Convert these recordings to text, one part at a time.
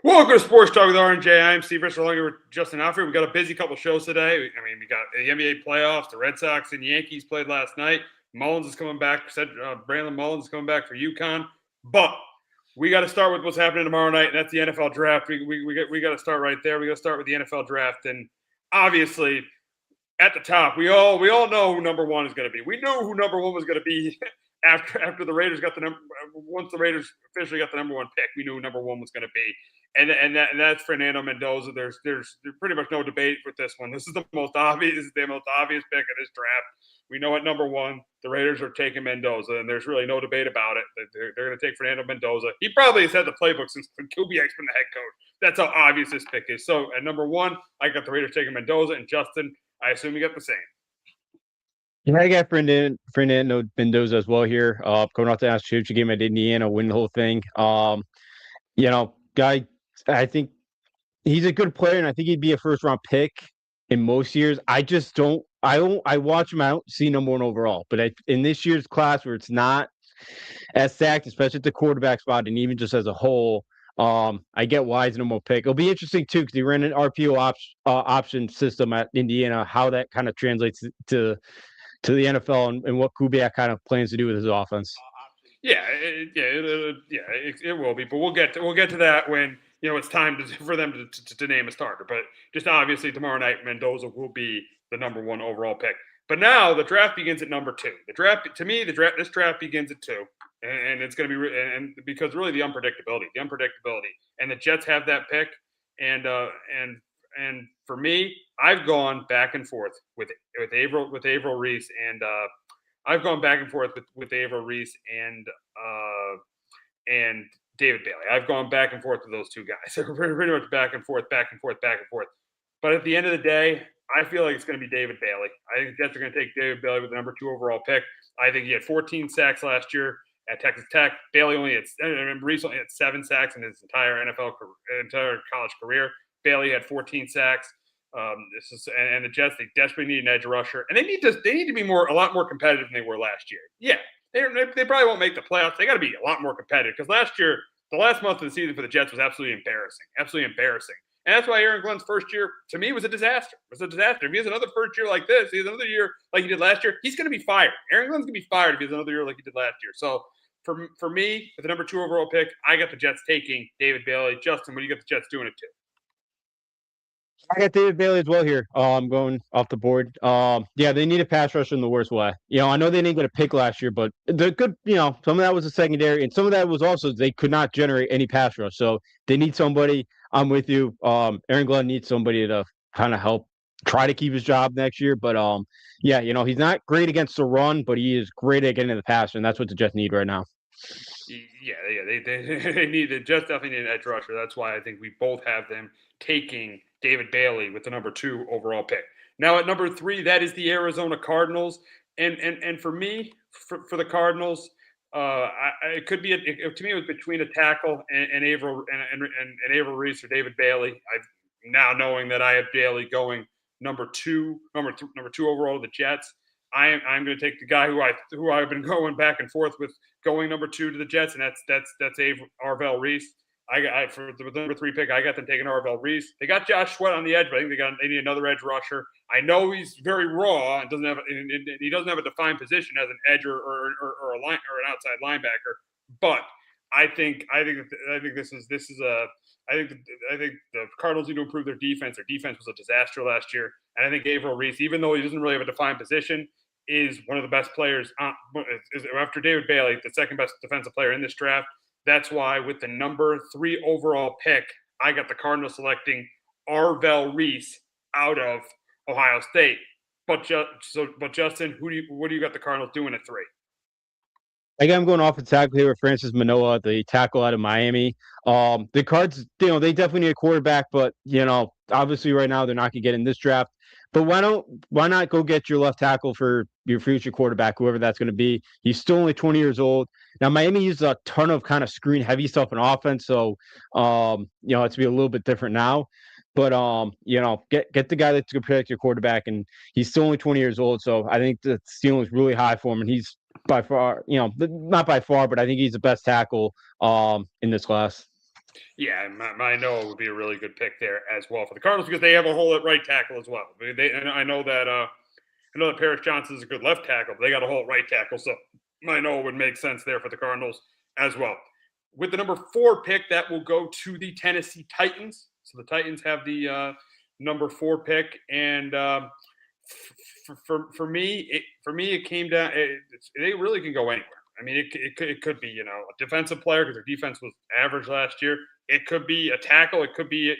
Welcome to Sports Talk with R&J. I'm Steve Risser along with Justin Alfred. We got a busy couple shows today. We got the NBA playoffs. The Red Sox and Yankees played last night. Mullins is coming back. Brandon Mullins is coming back for UConn. But we got to start with what's happening tomorrow night, and that's the NFL draft. We got to start right there. We got to start with the NFL draft, and obviously at the top, we all know who number one is going to be. We knew who number one was going to be after the Raiders got the number. Once the Raiders officially got the number one pick, we knew who number one was going to be. And that's Fernando Mendoza. There's pretty much no debate with this one. This is the most obvious pick of this draft. We know at number one, the Raiders are taking Mendoza, and there's really no debate about it. They're going to take Fernando Mendoza. He probably has had the playbook since Kubiak's been the head coach. That's how obvious this pick is. So at number one, I got the Raiders taking Mendoza, and Justin, I assume you got the same. Yeah, I got Fernando Mendoza as well here. Going off the national championship game at Indiana, win the whole thing. Guy, I think he's a good player, and I think he'd be a first round pick in most years. I just don't. I watch him. I don't see number one overall. But in this year's class, where it's not as stacked, especially at the quarterback spot, and even just as a whole, I get why he's number one pick. It'll be interesting too because he ran an RPO option system at Indiana. How that kind of translates to the NFL and what Kubiak kind of plans to do with his offense. Yeah, it will be, but we'll get to that when it's time for them to name a starter. But just obviously tomorrow night, Mendoza will be the number one overall pick. But now the draft begins at number two. This draft begins at two, and it's going to be and because really the unpredictability, and the Jets have that pick, and for me, I've gone back and forth with Averill Reese and. I've gone back and forth with Averill Reese and David Bailey. I've gone back and forth with those two guys. So pretty much back and forth. But at the end of the day, I feel like it's going to be David Bailey. I think the Jets are going to take David Bailey with the number two overall pick. I think he had 14 sacks last year at Texas Tech. Bailey recently had 7 sacks in his entire college career. Bailey had 14 sacks. And the Jets, they desperately need an edge rusher, and they need to be a lot more competitive than they were last year. Yeah, they probably won't make the playoffs. They got to be a lot more competitive because last year, the last month of the season for the Jets was absolutely embarrassing. And that's why Aaron Glenn's first year to me was a disaster. If he has another first year like this, he has another year like he did last year, he's going to be fired. Aaron Glenn's going to be fired if he has another year like he did last year. So for me, with the number two overall pick, I got the Jets taking David Bailey. Justin, what do you got the Jets doing it to? I got David Bailey as well here. I'm going off the board. They need a pass rusher in the worst way. I know they didn't get a pick last year, but they're good. Some of that was a secondary, and some of that was also they could not generate any pass rush. So they need somebody. I'm with you. Aaron Glenn needs somebody to kind of help try to keep his job next year. But he's not great against the run, but he is great at getting to the passer, and that's what the Jets need right now. Yeah, they need the Jets definitely need an edge rusher. That's why I think we both have them taking David Bailey with the number two overall pick. Now at number three, that is the Arizona Cardinals, and for me, for the Cardinals, it could be to me it was between a tackle and Averill and Averill Reese or David Bailey. I've now knowing that I have Bailey going number two overall to the Jets. I'm going to take the guy who I've been going back and forth with going number two to the Jets, and that's Arvell Reese. For the number three pick, I got them taking Arvell Reese. They got Josh Sweat on the edge, but I think they need another edge rusher. I know he's very raw and he doesn't have a defined position as an edge or an outside linebacker. But I think the Cardinals need to improve their defense. Their defense was a disaster last year, and I think Averill Reese, even though he doesn't really have a defined position, is one of the best players. After David Bailey, the second best defensive player in this draft. That's why with the number 3 overall pick, I got the Cardinals selecting Arvell Reese out of Ohio State. But Justin, what do you got the Cardinals doing at 3? I'm going off the tackle here with Francis Manoa, the tackle out of Miami. The Cards, they definitely need a quarterback, but obviously right now they're not going to get in this draft. But why not go get your left tackle for your future quarterback, whoever that's going to be? He's still only 20 years old. Now Miami uses a ton of kind of screen heavy stuff in offense, so it's be a little bit different now. But get the guy that's going to protect your quarterback, and he's still only 20 years old, so I think the ceiling is really high for him, and he's by far, not by far, but I think he's the best tackle in this class. Yeah, my Noah would be a really good pick there as well for the Cardinals because they have a hole at right tackle as well. And I know that Paris Johnson is a good left tackle, but they got a hole at right tackle, so my Noah would make sense there for the Cardinals as well. With the number 4 pick, that will go to the Tennessee Titans. So the Titans have the number 4 pick, and for me, it came down. They really can go anywhere. I mean, it could be a defensive player because their defense was average last year. It could be a tackle. It could be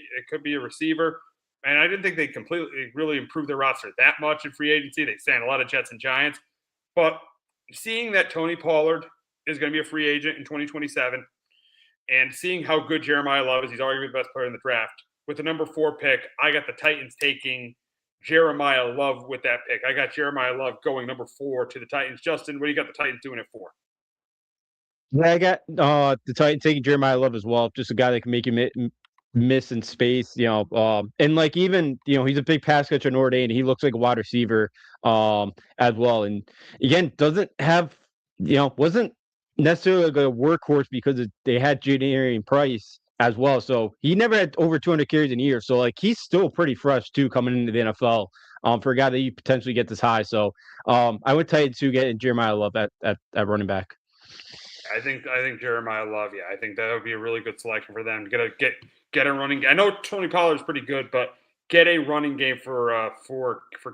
a receiver. And I didn't think they completely really improved their roster that much in free agency. They signed a lot of Jets and Giants, but seeing that Tony Pollard is going to be a free agent in 2027, and seeing how good Jeremiah Love is, he's arguably the best player in the draft. With the number 4 pick, I got the Titans taking Jeremiah Love with that pick. I got Jeremiah Love going number 4 to the Titans. Justin, what do you got the Titans doing it for? Yeah, I got the Titans taking Jeremiah Love as well. Just a guy that can make you miss in space, and like even he's a big pass catcher in Notre Dame. He looks like a wide receiver as well. And again, doesn't have wasn't necessarily like a workhorse because they had Jadarian Price as well. So he never had over 200 carries in a year. So like he's still pretty fresh too coming into the NFL. For a guy that you potentially get this high. So I would Titans to get Jeremiah Love at running back. I think Jeremiah Love. Yeah, I think that would be a really good selection for them. Get a running. I know Tony Pollard is pretty good, but get a running game for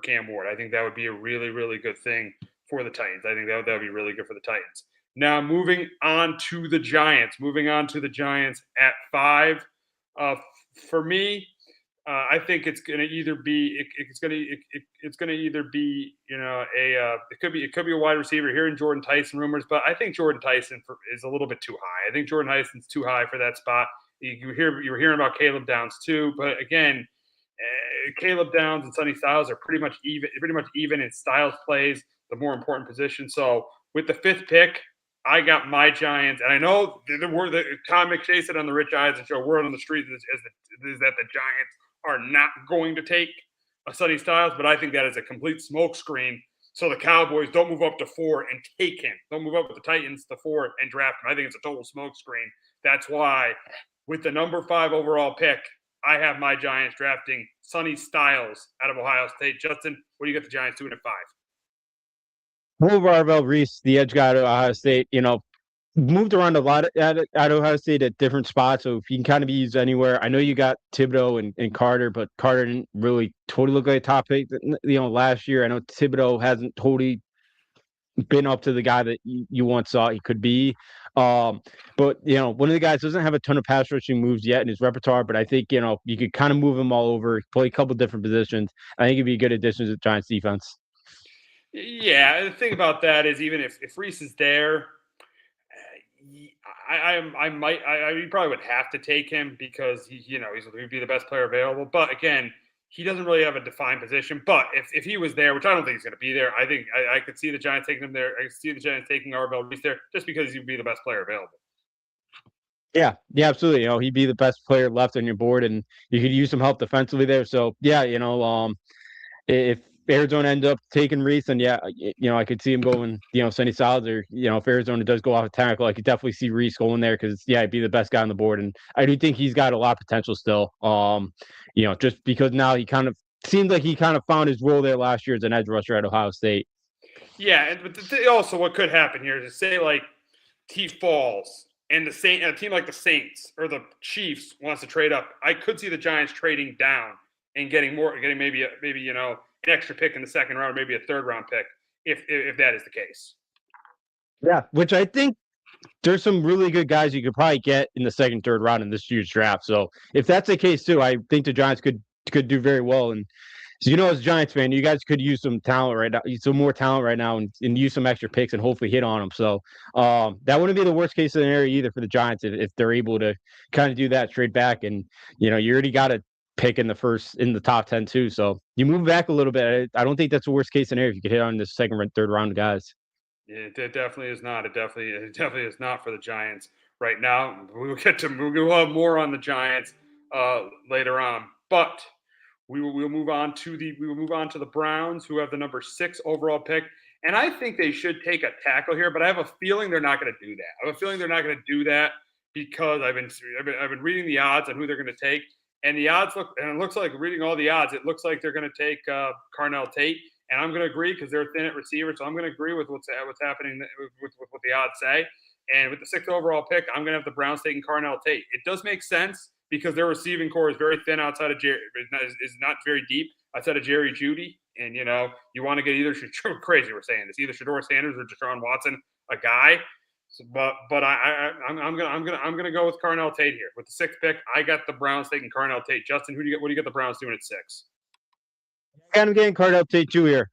Cam Ward. I think that would be a really really good thing for the Titans. I think that would be really good for the Titans. Now moving on to the Giants. Moving on to the Giants at 5. For me, I think it's going to either be it's going to either be it could be a wide receiver here in Jordan Tyson rumors, but I think Jordan Tyson is a little bit too high. I think Jordan Tyson's too high for that spot. You were hearing about Caleb Downs too, but again, Caleb Downs and Sonny Styles are pretty much even in Styles plays the more important position. So with the 5th pick, I got my Giants, and I know the Tom McShay said on the Rich Eisen show, word on the street is that the Giants are not going to take a Sonny Styles, but I think that is a complete smokescreen. So the Cowboys don't move up to 4 and take him. Don't move up with the Titans to 4 and draft him. I think it's a total smokescreen. That's why, with the number 5 overall pick, I have my Giants drafting Sonny Styles out of Ohio State. Justin, what do you got the Giants doing at 5? Marvell Reese, the edge guy at Ohio State, moved around a lot at Ohio State at different spots, so he can kind of be used anywhere. I know you got Thibodeau and Carter, but Carter didn't really totally look like a top pick, last year. I know Thibodeau hasn't totally been up to the guy that you once thought he could be. But one of the guys doesn't have a ton of pass rushing moves yet in his repertoire, but I think you could kind of move him all over, play a couple different positions. I think it'd be a good addition to the Giants defense. Yeah, the thing about that is even if Reese is there, he probably would have to take him because he'd be the best player available. But again, he doesn't really have a defined position. But if he was there, which I don't think he's going to be there, I think I could see the Giants taking him there. I could see the Giants taking Arvell Reese there just because he'd be the best player available. Yeah, yeah, absolutely. He'd be the best player left on your board, and you could use some help defensively there. So yeah, if Arizona ends up taking Reese, and yeah, I could see him going, Sonny Styles, or if Arizona does go off a tackle, I could definitely see Reese going there because yeah, he'd be the best guy on the board, and I do think he's got a lot of potential still. Just because now he kind of seems like he kind of found his role there last year as an edge rusher at Ohio State. Yeah, but also what could happen here is say like he falls and a team like the Saints or the Chiefs wants to trade up. I could see the Giants trading down and getting maybe an extra pick in the second round, or maybe a 3rd round pick if that is the case. Yeah, which I think there's some really good guys you could probably get in the 2nd, 3rd round in this huge draft. So if that's the case too, I think the Giants could do very well. And so, as a Giants fan, you guys could use some talent right now, some more talent right now, and use some extra picks and hopefully hit on them. So that wouldn't be the worst case scenario either for the Giants if they're able to kind of do that trade back. And you already got a pick in the top 10 too. So you move back a little bit. I don't think that's the worst case scenario if you could hit on the 2nd, 3rd round guys. Yeah, it definitely is not. It definitely is not for the Giants right now. We'll have more on the Giants later on, but we'll move on to the Browns, who have the number 6 overall pick, and I think they should take a tackle here, but I have a feeling they're not going to do that. I have a feeling they're not going to do that because I've been reading the odds on who they're going to take, and the odds look, and it looks like reading all the odds, it looks like they're going to take Carnell Tate, and I'm going to agree because they're thin at receiver, so I'm going to agree with what's happening with what the odds say. And with the sixth overall pick, I'm going to have the Browns taking Carnell Tate. It does make sense because their receiving core is very thin outside of Jerry, is not very deep outside of Jerry Jeudy. And you want to get either crazy. We're saying this either Shedeur Sanders or Deshaun Watson, a guy. So, but I'm gonna go with Carnell Tate here with the sixth pick. I got the Browns taking Carnell Tate. Justin, who do you get? What do you get the Browns doing at 6? I'm getting Carnell Tate too here.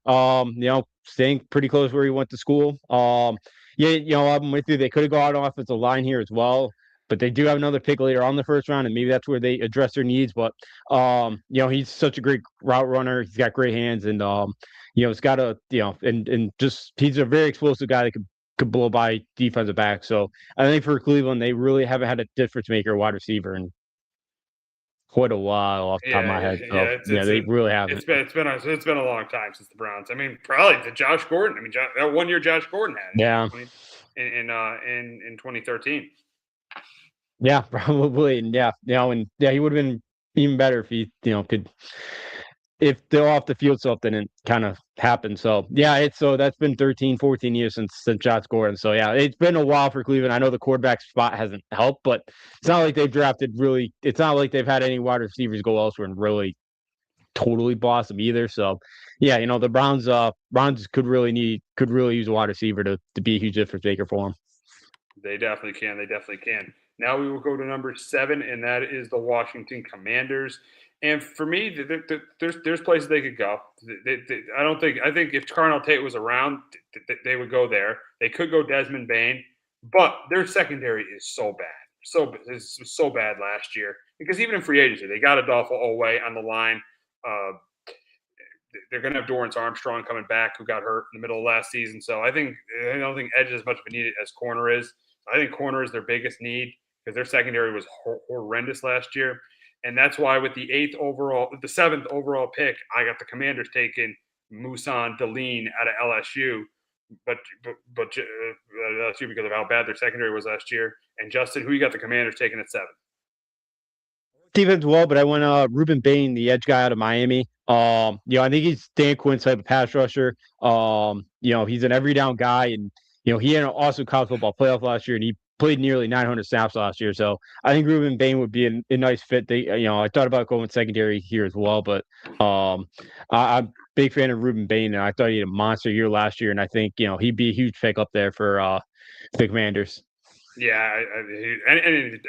Staying pretty close where he went to school. Yeah, I'm with you. They could have gone offensive line here as well, but they do have another pick later on the first round, and maybe that's where they address their needs. But he's such a great route runner. He's got great hands, and he's got a and just he's a very explosive guy that could blow by defensive back. So I think for Cleveland, they really haven't had a difference maker wide receiver in quite a while off the top of my head. So they really haven't. It's been a long time since the Browns. I mean, probably the Josh Gordon. I mean, that 1 year Josh Gordon had. Yeah. In 2013. Yeah, probably. And he would have been even better if he could. If they're off the field something and kind of happened. So that's been 13, 14 years since Josh Gordon. So it's been a while for Cleveland. I know the quarterback spot hasn't helped, but it's not like they've drafted it's not like they've had any wide receivers go elsewhere and really totally blossom either. So the Browns could really use a wide receiver to be a huge difference maker for them. They definitely can. Now we will go to number 7, and that is the Washington Commanders. And for me, there's places they could go. I think if Carnell Tate was around, they would go there. They could go Desmond Bain, but their secondary is so bad. It's so bad last year because even in free agency, they got Adolfo Oweh on the line. They're going to have Dorrance Armstrong coming back, who got hurt in the middle of last season. So I don't think edge is as much of a need as corner is. I think corner is their biggest need because their secondary was horrendous last year. And that's why with the 7th overall pick, I got the Commanders taking Musan Deline out of LSU, but LSU because of how bad their secondary was last year. And Justin, who you got the Commanders taking at 7? Defense well, but I went Ruben Bain, the edge guy out of Miami. I think he's Dan Quinn's type of pass rusher. He's an every down guy, and he had an awesome college football playoff last year, and he played nearly 900 snaps last year. So I think Ruben Bain would be a nice fit. I thought about going secondary here as well, but I'm a big fan of Ruben Bain, and I thought he had a monster year last year, and I think he'd be a huge pick up there for the Commanders. Yeah,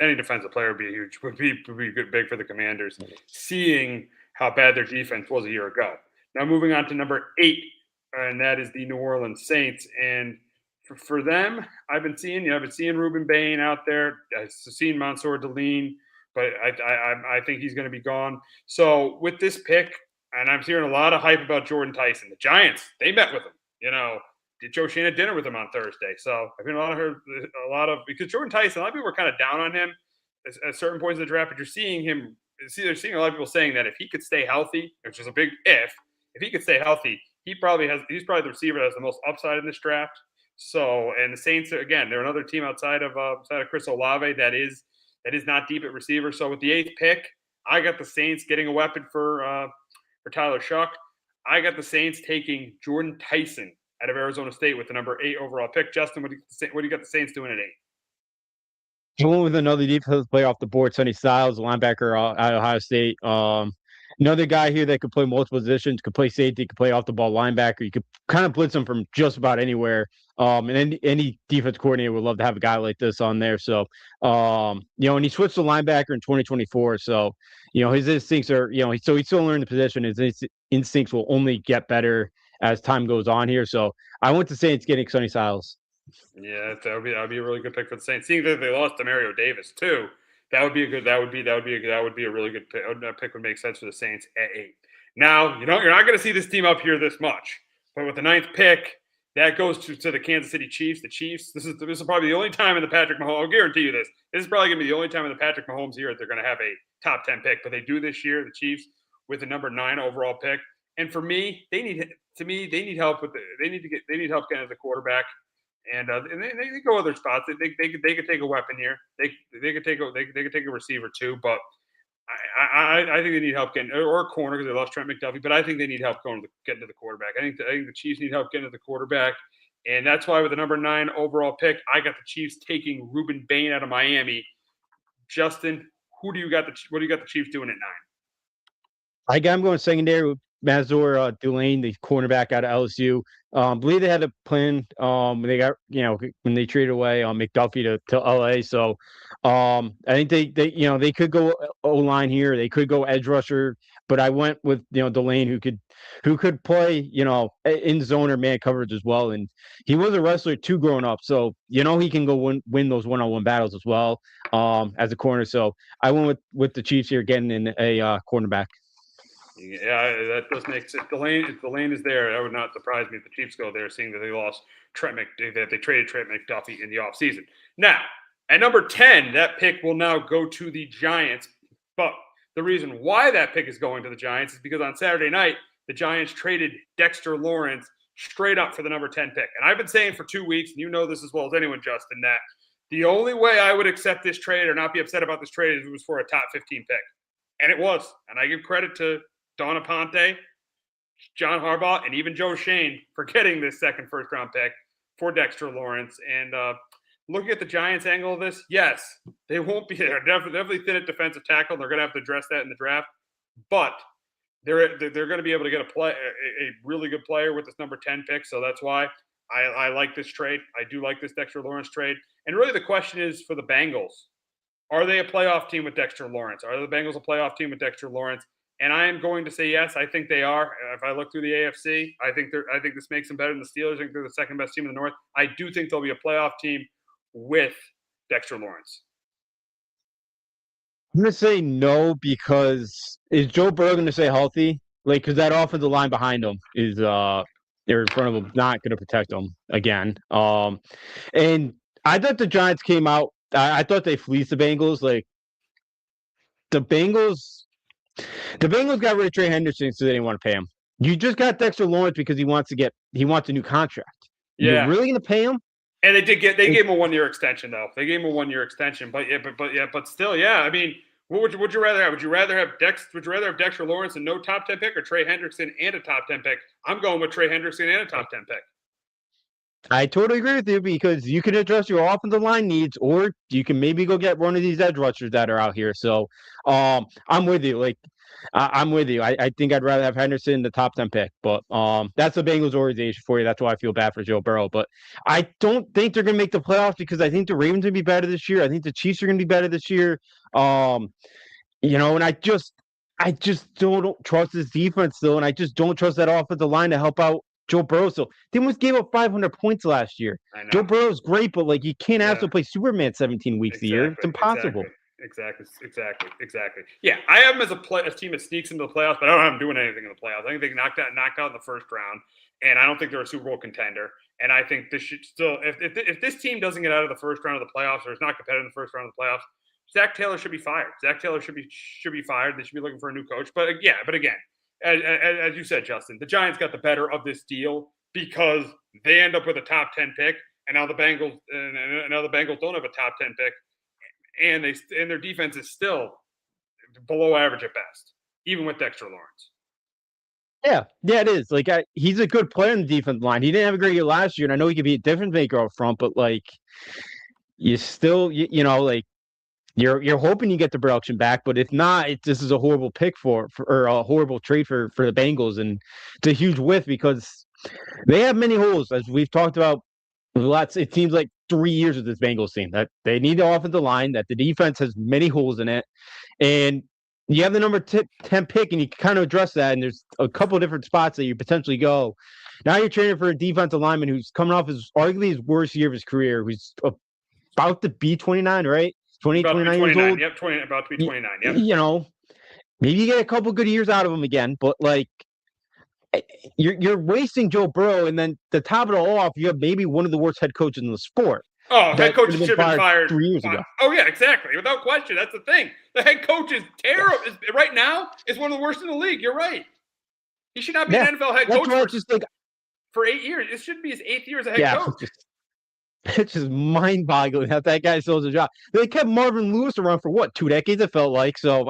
any defensive player would be good, big for the Commanders, seeing how bad their defense was a year ago. Now moving on to number 8, and that is the New Orleans Saints. And for them, I've been seeing Ruben Bain out there. I've seen Mansour Deline, but I think he's going to be gone. So with this pick, and I'm hearing a lot of hype about Jordan Tyson. The Giants, they met with him. Did Joe Shane had dinner with him on Thursday. So I've been because Jordan Tyson, a lot of people were kind of down on him at certain points in the draft, but you're seeing they're seeing a lot of people saying that if he could stay healthy, which is a big if he could stay healthy, he's probably the receiver that has the most upside in this draft. So, and the Saints, again, they're another team outside of Chris Olave that is not deep at receiver. So with the 8th pick, I got the Saints getting a weapon for Tyler Shuck. I got the Saints taking Jordan Tyson out of Arizona State with the number 8 overall pick. Justin, what do you got the Saints doing at 8? I went with another defensive player off the board, Sonny Styles, linebacker out of Ohio State. Another guy here that could play multiple positions, could play safety, could play off the ball linebacker. You could kind of blitz him from just about anywhere. And any defense coordinator would love to have a guy like this on there. So, and he switched to linebacker in 2024. So, his instincts are, so he's still learning the position. His instincts will only get better as time goes on here. So I went to Saints getting Sonny Styles. Yeah, that would be a really good pick for the Saints. Seeing that they lost to Mario Davis too, that would be a really good pick. That pick would make sense for the Saints at 8. Now, you're not going to see this team up here this much, but with the 9th pick, that goes to the Kansas City Chiefs. The Chiefs. This is probably the only time in the Patrick Mahomes. I'll guarantee you this. This is probably going to be the only time in the Patrick Mahomes year that they're going to have a top 10 pick. But they do this year, the Chiefs, with the number 9 overall pick. And for me, they need help with they need help getting as a quarterback. And they go other spots. They could take a weapon here. They could take a receiver too. But I think they need help getting or a corner because they lost Trent McDuffie. But I think they need help getting to the quarterback. I think the Chiefs need help getting to the quarterback, and that's why with the number 9 overall pick, I got the Chiefs taking Ruben Bain out of Miami. Justin, what do you got the Chiefs doing at 9? I'm going secondary with Mazur Delane, the cornerback out of LSU. Believe they had a plan when they got when they traded away McDuffie to LA. So I think they could go O line here. They could go edge rusher, but I went with Delane who could play in zone or man coverage as well. And he was a wrestler too growing up, so he can go win those one-on-one battles as well as a corner. So I went with the Chiefs here getting in a cornerback. Yeah, that does make sense. If Delane is there, that would not surprise me if the Chiefs go there, seeing that they lost that they traded Trent McDuffie in the offseason. Now, at number 10, that pick will now go to the Giants. But the reason why that pick is going to the Giants is because on Saturday night, the Giants traded Dexter Lawrence straight up for the number 10 pick. And I've been saying for 2 weeks, and you know this as well as anyone, Justin, that the only way I would accept this trade or not be upset about this trade is if it was for a top 15 pick. And it was. And I give credit to Don Aponte, John Harbaugh, and even Joe Shane for getting this second first-round pick for Dexter Lawrence. And looking at the Giants' angle of this, yes, they won't be there. Definitely thin at defensive tackle. They're going to have to address that in the draft. But they're going to be able to get a really good player with this number 10 pick. So that's why I like this trade. I do like this Dexter Lawrence trade. And really the question is for the Bengals, are they a playoff team with Dexter Lawrence? Are the Bengals a playoff team with Dexter Lawrence? And I am going to say yes. I think they are. If I look through the AFC, I think this makes them better than the Steelers. I think they're the second best team in the North. I do think they'll be a playoff team with Dexter Lawrence. I'm going to say no because is Joe Burrow going to stay healthy? Because that offensive line behind him is they're in front of him, not going to protect him again. And I thought the Giants came out. I thought they fleeced the Bengals. The Bengals got rid of Trey Henderson, so they didn't want to pay him. You just got Dexter Lawrence because he wants a new contract. Yeah. You're really going to pay him? And they gave him a 1-year extension though. They gave him a 1-year extension, but still, yeah. I mean, what would you rather have? Would you rather have Dexter Lawrence and no top 10 pick, or Trey Hendrickson and a top 10 pick? I'm going with Trey Hendrickson and a top 10 pick. I totally agree with you because you can address your offensive line needs, or you can maybe go get one of these edge rushers that are out here. So, I'm with you. I'm with you. I think I'd rather have Henderson in the top 10 pick, but that's the Bengals organization for you. That's why I feel bad for Joe Burrow. But I don't think they're going to make the playoffs because I think the Ravens will be better this year. I think the Chiefs are going to be better this year. And I just don't trust this defense still, and I just don't trust that offensive line to help out Joe Burrow. So they almost gave up 500 points last year. Joe Burrow's great, but you can't ask him to play Superman 17 weeks a year. It's impossible. Exactly. Yeah, I have them as a team that sneaks into the playoffs, but I don't have them doing anything in the playoffs. I think they knocked out in the first round, and I don't think they're a Super Bowl contender. And I think this should still, if this team doesn't get out of the first round of the playoffs or is not competitive in the first round of the playoffs, Zach Taylor should be fired. Zach Taylor should be fired. They should be looking for a new coach. But again, as you said, Justin, the Giants got the better of this deal because they end up with a top 10 pick, and now the Bengals don't have a top 10 pick. And their defense is still below average at best, even with Dexter Lawrence. Yeah, it is. He's a good player in the defensive line. He didn't have a great year last year, and I know he could be a difference maker up front, but you still, you're hoping you get the production back. But if not, this is a horrible pick or a horrible trade for the Bengals, and it's a huge whiff because they have many holes, as we've talked about. It seems like 3 years with this Bengals team that they need the offensive line, that the defense has many holes in it, and you have the number 10 pick, and you can kind of address that. And there's a couple of different spots that you potentially go. Now you're training for a defensive lineman who's coming off arguably his worst year of his career, who's about to be 29, right? 29 years old. Yep, about to be 29. Yep. Maybe you get a couple good years out of him again, but you're wasting Joe Burrow, and then to top it all off, you have maybe one of the worst head coaches in the sport. Oh, head coach should have been fired 3 years ago. Oh yeah, exactly, without question. That's the thing. The head coach is terrible. Right now, is one of the worst in the league. You're right. He should not be an NFL head coach for 8 years. It should be his 8th year as a head coach. It's just mind-boggling that guy still has a job. They kept Marvin Lewis around for what, 2 decades? It felt like. So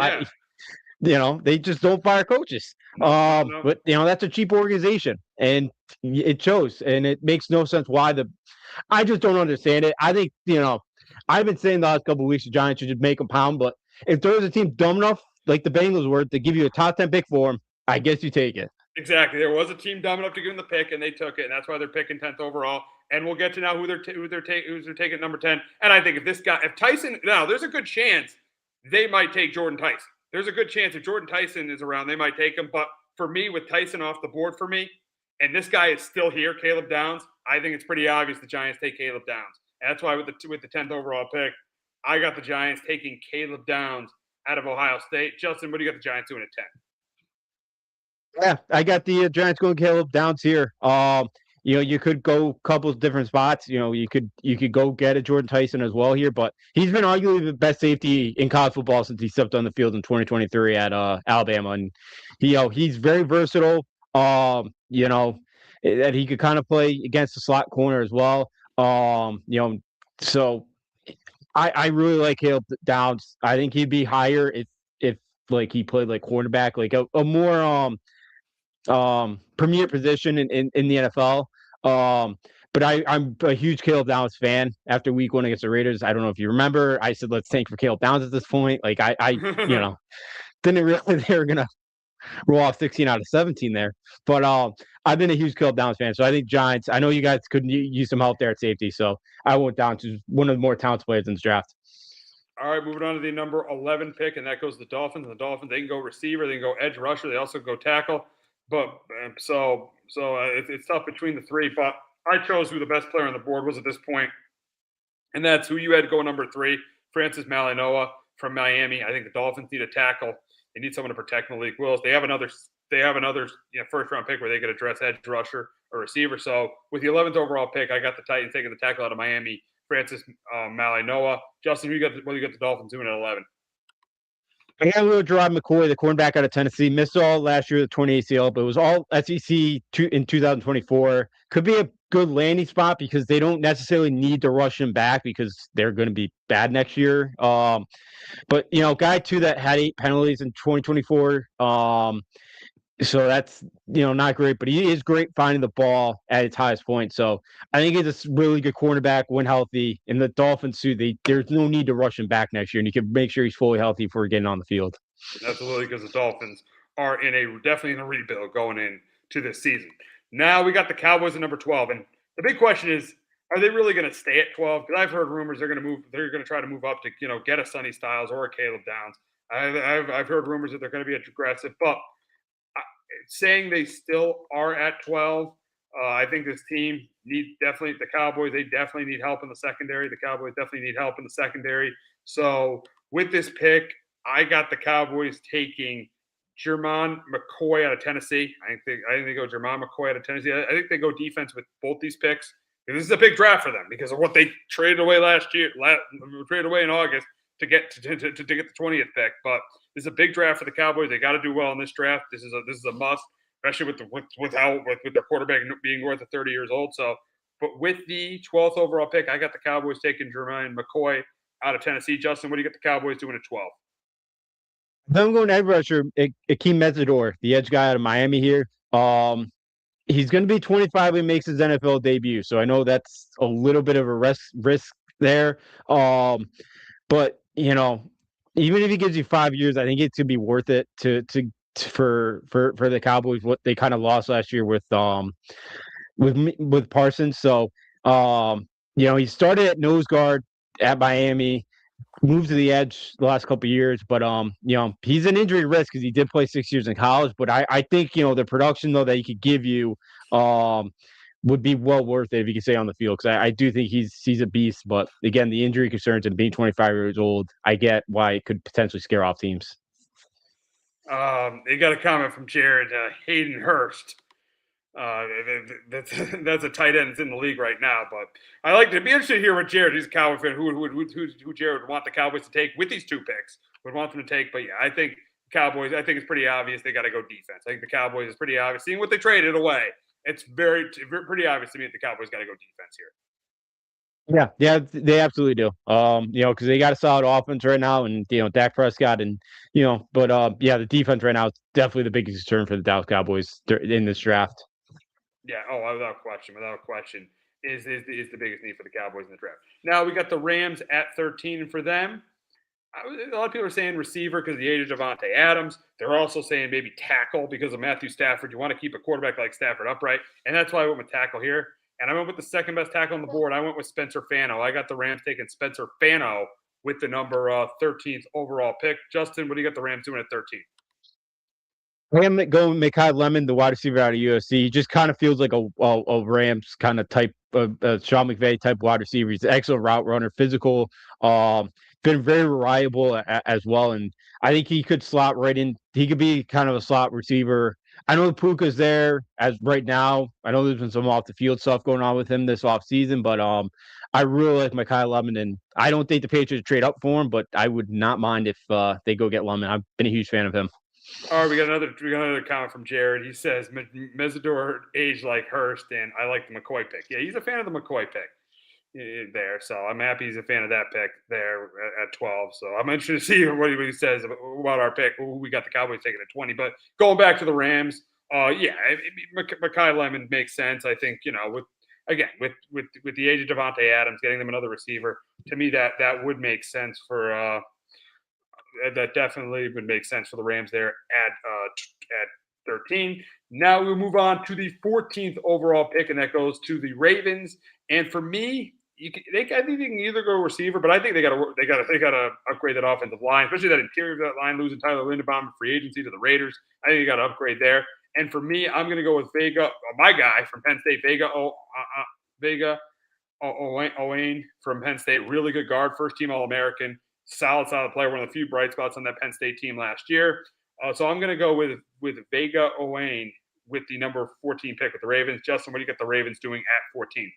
Yeah. they just don't fire coaches. No, no, no. But that's a cheap organization, and it shows, and it makes no sense why the. I just don't understand it. I think I've been saying the last couple of weeks the Giants should just make them pound, but if there was a team dumb enough like the Bengals were to give you a top 10 pick for them, I guess you take it. Exactly. There was a team dumb enough to give them the pick, and they took it, and that's why they're picking 10th overall. And we'll get to now who they're taking at number 10. And I think if Tyson, now there's a good chance they might take Jordan Tyson. There's a good chance if Jordan Tyson is around, they might take him. But for me, with Tyson off the board for me, and this guy is still here, Caleb Downs, I think it's pretty obvious the Giants take Caleb Downs. And that's why with the 10th overall pick, I got the Giants taking Caleb Downs out of Ohio State. Justin, what do you got the Giants doing at 10? Yeah, I got the Giants going Caleb Downs here. You could go a couple of different spots. You could go get a Jordan Tyson as well here, but he's been arguably the best safety in college football since he stepped on the field in 2023 at Alabama, and he's very versatile. That he could kind of play against the slot corner as well. So I really like Caleb Downs. I think he'd be higher if like he played like cornerback, like a more premier position in the NFL. But I'm a huge Caleb Downs fan. After week 1 against the Raiders, I don't know if you remember, I said let's tank for Caleb Downs at this point. Like I didn't realize they were gonna roll off 16 out of 17 there. But I've been a huge Caleb Downs fan, so I think Giants. I know you guys could use some help there at safety, so I went down to one of the more talented players in this draft. All right, moving on to the number 11 pick, and that goes to the Dolphins. And the Dolphins, they can go receiver, they can go edge rusher, they also go tackle. But it's tough between the three. But I chose who the best player on the board was at this point, and that's who you had go number 3, Francis Malinois from Miami. I think the Dolphins need a tackle. They need someone to protect Malik Willis. They have another first round pick where they could address edge rusher or receiver. So with the 11th overall pick, I got the Titans taking the tackle out of Miami, Francis Malinois. Justin, what do you got the Dolphins doing at 11? I got a little Gerard McCoy, the cornerback out of Tennessee. Missed all last year, the 20 ACL, but it was all SEC in 2024. Could be a good landing spot because they don't necessarily need to rush him back because they're going to be bad next year. But guy too that had 8 penalties in 2024. So that's not great, but he is great finding the ball at its highest point. So I think he's a really good cornerback when healthy. In the Dolphins too, there's no need to rush him back next year, and you can make sure he's fully healthy before getting on the field. Absolutely, because the Dolphins are definitely in a rebuild going into this season. Now we got the Cowboys at number 12, and the big question is, are they really going to stay at 12? Because I've heard rumors they're going to move. They're going to try to move up to get a Sonny Styles or a Caleb Downs. I've heard rumors that they're going to be aggressive, but saying they still are at 12, I think this team the Cowboys, they definitely need help in the secondary. The Cowboys definitely need help in the secondary. So with this pick, I got the Cowboys taking Jermon McCoy out of Tennessee. I think they go Jermon McCoy out of Tennessee. I think they go defense with both these picks. This is a big draft for them because of what they traded away traded away in August to get to get the 20th pick. But this is a big draft for the Cowboys. They got to do well in this draft. This is a must, especially with their quarterback being north of 30 years old. So, but with the 12th overall pick, I got the Cowboys taking Jermaine McCoy out of Tennessee. Justin, what do you got the Cowboys doing at 12? Then I'm going edge rusher, Akeem Metzador, the edge guy out of Miami here. He's going to be 25 when he makes his NFL debut, so I know that's a little bit of a risk there. But even if he gives you 5 years, I think it's gonna be worth it for the Cowboys what they kind of lost last year with Parsons. So he started at nose guard at Miami, moved to the edge the last couple of years, but he's an injury risk because he did play 6 years in college. But I think the production though that he could give you would be well worth it if he could stay on the field because I do think he's a beast. But again, the injury concerns and being 25 years old, I get why it could potentially scare off teams. They got a comment from Jared Hayden Hurst. That's a tight end that's in the league right now. But I like to be interested to hear what Jared, he's a Cowboy fan, who Jared would want the Cowboys to take with these 2 picks, would want them to take. But yeah, I think Cowboys, I think it's pretty obvious they got to go defense. I think the Cowboys is pretty obvious. Seeing what they traded away, it's pretty obvious to me that the Cowboys got to go defense here. Yeah, they absolutely do. Because they got a solid offense right now, and Dak Prescott, and but yeah, the defense right now is definitely the biggest concern for the Dallas Cowboys in this draft. Yeah. Oh, without question, is the biggest need for the Cowboys in the draft. Now we got the Rams at 13, and for them, a lot of people are saying receiver because of the age of Javante Adams. They're also saying maybe tackle because of Matthew Stafford. You want to keep a quarterback like Stafford upright, and that's why I went with tackle here. And I went with the second best tackle on the board. I went with Spencer Fano. I got the Rams taking Spencer Fano with the number 13th overall pick. Justin, what do you got the Rams doing at 13? I am going Mekhi Lemon, the wide receiver out of USC. He just kind of feels like a Rams kind of type, Sean McVay type wide receiver. He's an excellent route runner, physical, um, been very reliable as well. And I think he could slot right in. He could be kind of a slot receiver. I know Puka's there as right now. I know there's been some off the field stuff going on with him this offseason, but I really like Mekhi Lemon, and I don't think the Patriots trade up for him, but I would not mind if they go get Lemon. I've been a huge fan of him. All right, we got another comment from Jared. He says Mesidor aged like Hurst, and I like the McCoy pick. Yeah, he's a fan of the McCoy pick there, so I'm happy he's a fan of that pick there at 12. So I'm interested to see what he says about our pick. We got the Cowboys taking at 20, but going back to the Rams, yeah, Mekhi Lemon makes sense. I think with the age of Devontae Adams, getting them another receiver, to me that would make sense for. That definitely would make sense for the Rams there at 13. Now we move on to the 14th overall pick, and that goes to the Ravens. And for me, I think they can either go receiver, but I think they got to upgrade that offensive line, especially that interior of that line, losing Tyler Linderbaum free agency to the Raiders. I think you got to upgrade there. And for me, I'm going to go with Vega, my guy from Penn State, Vega Owain from Penn State, really good guard, first team All American, solid player, one of the few bright spots on that Penn State team last year. So I'm going to go with Vega Owain with the number 14 pick with the Ravens. Justin, what do you get the Ravens doing at 14?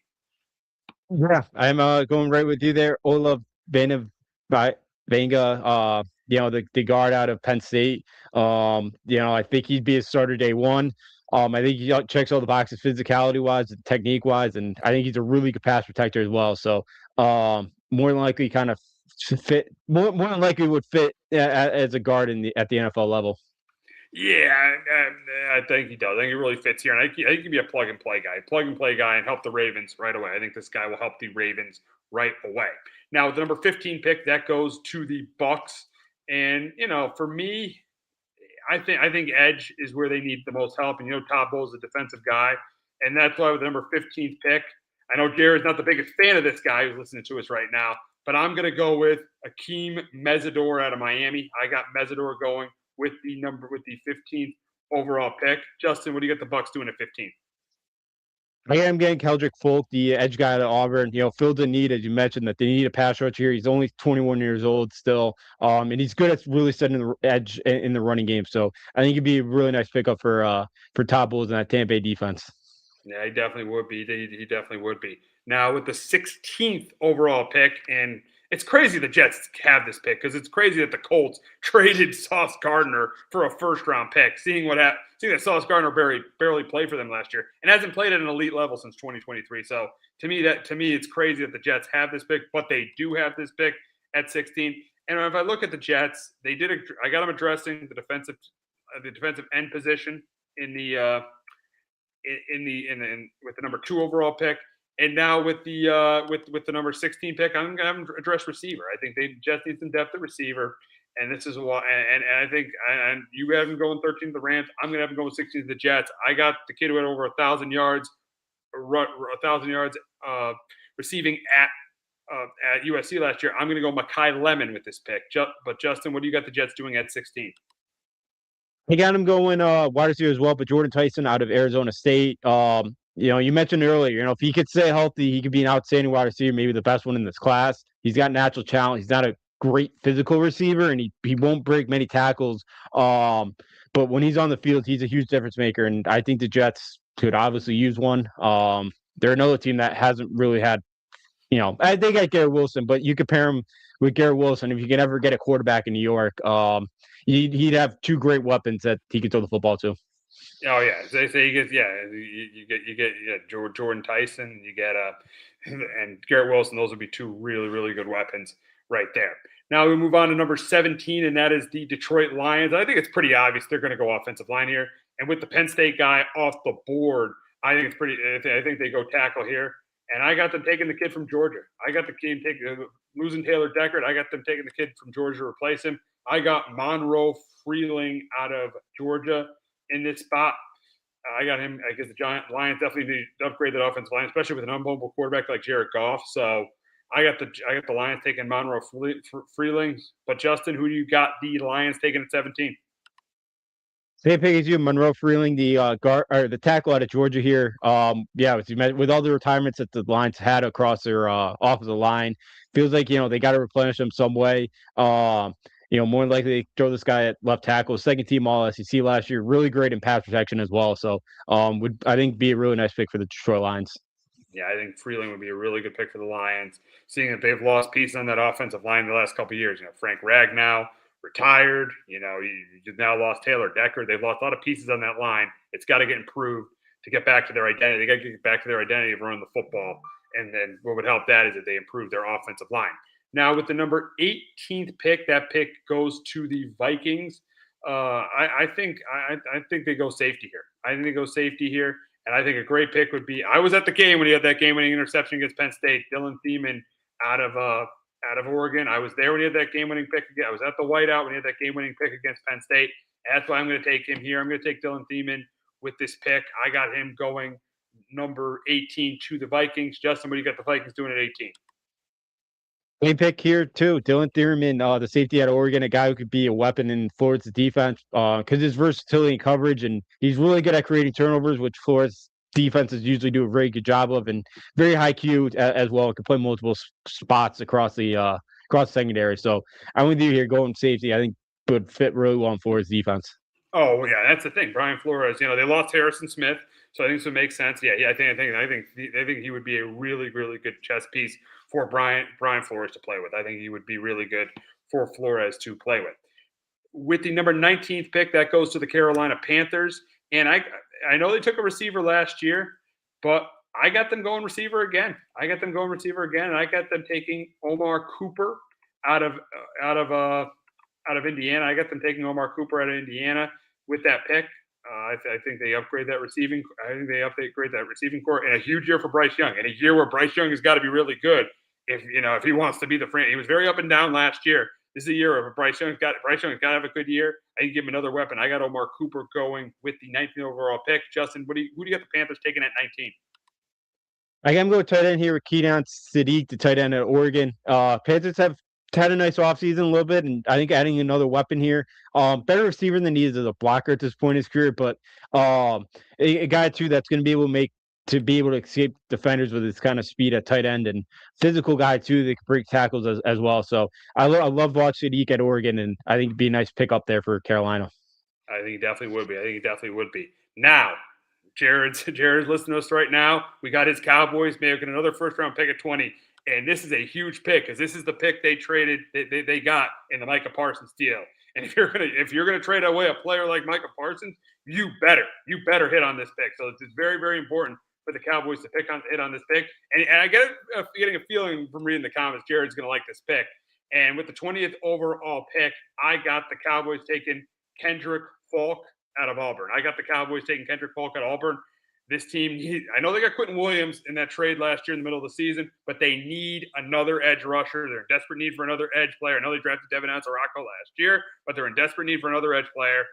Yeah, I'm going right with you there. Olaf Vena Venga, the guard out of Penn State. I think he'd be a starter day one. I think he checks all the boxes physicality wise, technique wise, and I think he's a really good pass protector as well. So more than likely kind of fit more than likely would fit as a guard at the NFL level. Yeah, I think he does. I think he really fits here, and I think he can be a plug and play guy, and help the Ravens right away. I think this guy will help the Ravens right away. Now, with the number 15 pick, that goes to the Bucks, and for me, I think edge is where they need the most help. And Todd Bowles is a defensive guy, and that's why with the number 15th pick, I know Jared's not the biggest fan of this guy who's listening to us right now, but I'm going to go with Akeem Mesidor out of Miami. I got Mesidor going with the 15th overall pick. Justin, what do you got the Bucks doing at 15? I am getting Keldrick Folk, the edge guy at Auburn. Filled the need, as you mentioned, that they need a pass rush here. He's only 21 years old still, and he's good at really setting the edge in the running game. So I think it'd be a really nice pickup for Todd Bowles and that Tampa Bay defense. Yeah, he definitely would be. He definitely would be. Now with the 16th overall pick, and it's crazy the Jets have this pick because it's crazy that the Colts traded Sauce Gardner for a first-round pick. Seeing that Sauce Gardner barely played for them last year and hasn't played at an elite level since 2023. So to me, it's crazy that the Jets have this pick, but they do have this pick at 16. And if I look at the Jets, I got them addressing the defensive end position in the with the number 2 overall pick, and now with the number 16 pick, I'm going to have them address receiver. I think they just need some depth at receiver, and this is why. And I think and you have them going 13 to the Rams. I'm going to have them going 16 to the Jets. I got the kid who had over 1,000 yards, receiving at USC last year. I'm going to go Mekhi Lemon with this pick. But Justin, what do you got the Jets doing at 16? He got him going wide receiver as well, but Jordan Tyson out of Arizona State. You mentioned earlier, if he could stay healthy, he could be an outstanding wide receiver, maybe the best one in this class. He's got natural talent. He's not a great physical receiver, and he won't break many tackles. But when he's on the field, he's a huge difference maker, and I think the Jets could obviously use one. They're another team that hasn't really had, I think I Garrett Wilson, but you compare him with Garrett Wilson. If you can ever get a quarterback in New York, he'd have 2 great weapons that he could throw the football to. Oh yeah, they say you get Jordan Tyson, you get and Garrett Wilson. Those would be two really really good weapons right there. Now we move on to number 17, and that is the Detroit Lions. I think it's pretty obvious they're going to go offensive line here, and with the Penn State guy off the board, I think it's pretty. I think they go tackle here, and I got them taking the kid from Georgia. I got the kid taking losing Taylor Deckard. I got them taking the kid from Georgia to replace him. I got Monroe Freeling out of Georgia in this spot. I got him. I guess the Lions definitely need to upgrade that offensive line, especially with an unbelievable quarterback like Jared Goff. So I got the Lions taking Monroe Freeling. But Justin, who do you got the Lions taking at 17? Same pick as you, Monroe Freeling, the guard or the tackle out of Georgia here. Yeah, with all the retirements that the Lions had across their offensive line, feels like they got to replenish them some way. More than likely they throw this guy at left tackle, second team All SEC last year, really great in pass protection as well. So, would I think be a really nice pick for the Detroit Lions. Yeah, I think Freeling would be a really good pick for the Lions, seeing that they've lost pieces on that offensive line in the last couple of years. Frank Ragnow retired. You've now lost Taylor Decker. They've lost a lot of pieces on that line. It's got to get improved to get back to their identity. They got to get back to their identity of running the football. And then what would help that is that they improve their offensive line. Now, with the number 18th pick, that pick goes to the Vikings. I think they go safety here. I think they go safety here. And I think a great pick would be. I was at the game when he had that game-winning interception against Penn State. Dylan Thiemann out of Oregon. I was there when he had that game-winning pick again. I was at the whiteout when he had that game-winning pick against Penn State. That's why I'm going to take him here. I'm going to take Dylan Thiemann with this pick. I got him going number 18 to the Vikings. Justin, what do you got the Vikings doing at 18? Same pick here too. Dylan Thierman, the safety out of Oregon, a guy who could be a weapon in Florida's defense because his versatility and coverage, and he's really good at creating turnovers, which Florida's defenses usually do a very good job of, and very high Q as well. Can play multiple spots across the secondary. So I'm with you here, going safety. I think would fit really well in Florida's defense. Oh yeah, that's the thing. Brian Flores. They lost Harrison Smith, so I think this would make sense. Yeah. I think he would be a really really good chess piece for Brian Flores to play with. I think he would be really good for Flores to play with. With the number 19th pick, that goes to the Carolina Panthers, and I know they took a receiver last year, but I got them going receiver again. And I got them taking Omar Cooper out of out of out of Indiana. I got them taking Omar Cooper out of Indiana with that pick. I think they upgrade that receiving. I think they upgrade that receiving core, and a huge year for Bryce Young, and a year where Bryce Young has got to be really good if he wants to be the friend. He was very up and down last year. This is a year of Bryce Young's got to have a good year. I can give him another weapon. I got Omar Cooper going with the 19th overall pick. Justin, who do you got the Panthers taking at 19? I am going tight end here with Keaton Sadiq, the tight end at Oregon. Panthers have had a nice offseason a little bit, and I think adding another weapon here. Better receiver than he is as a blocker at this point in his career, but a guy too that's going to be able to escape defenders with his kind of speed at tight end, and physical guy too that can break tackles as well. So I love watching Sadiq at Oregon, and I think it'd be a nice pick up there for Carolina. I think he definitely would be. Now, Jared's listening to us right now. We got his Cowboys making another first round pick at 20. And this is a huge pick because this is the pick they traded, they got in the Micah Parsons deal. And if you're gonna trade away a player like Micah Parsons, you better hit on this pick. So it's very very important for the Cowboys to hit on this pick. And I getting a feeling from reading the comments, Jared's gonna like this pick. And with the 20th overall pick, I got the Cowboys taking Kendrick Falk out of Auburn. This team, I know they got Quentin Williams in that trade last year in the middle of the season, but they need another edge rusher. They're in desperate need for another edge player. I know they drafted Devin Ansaraco last year, but they're in desperate need for another edge player.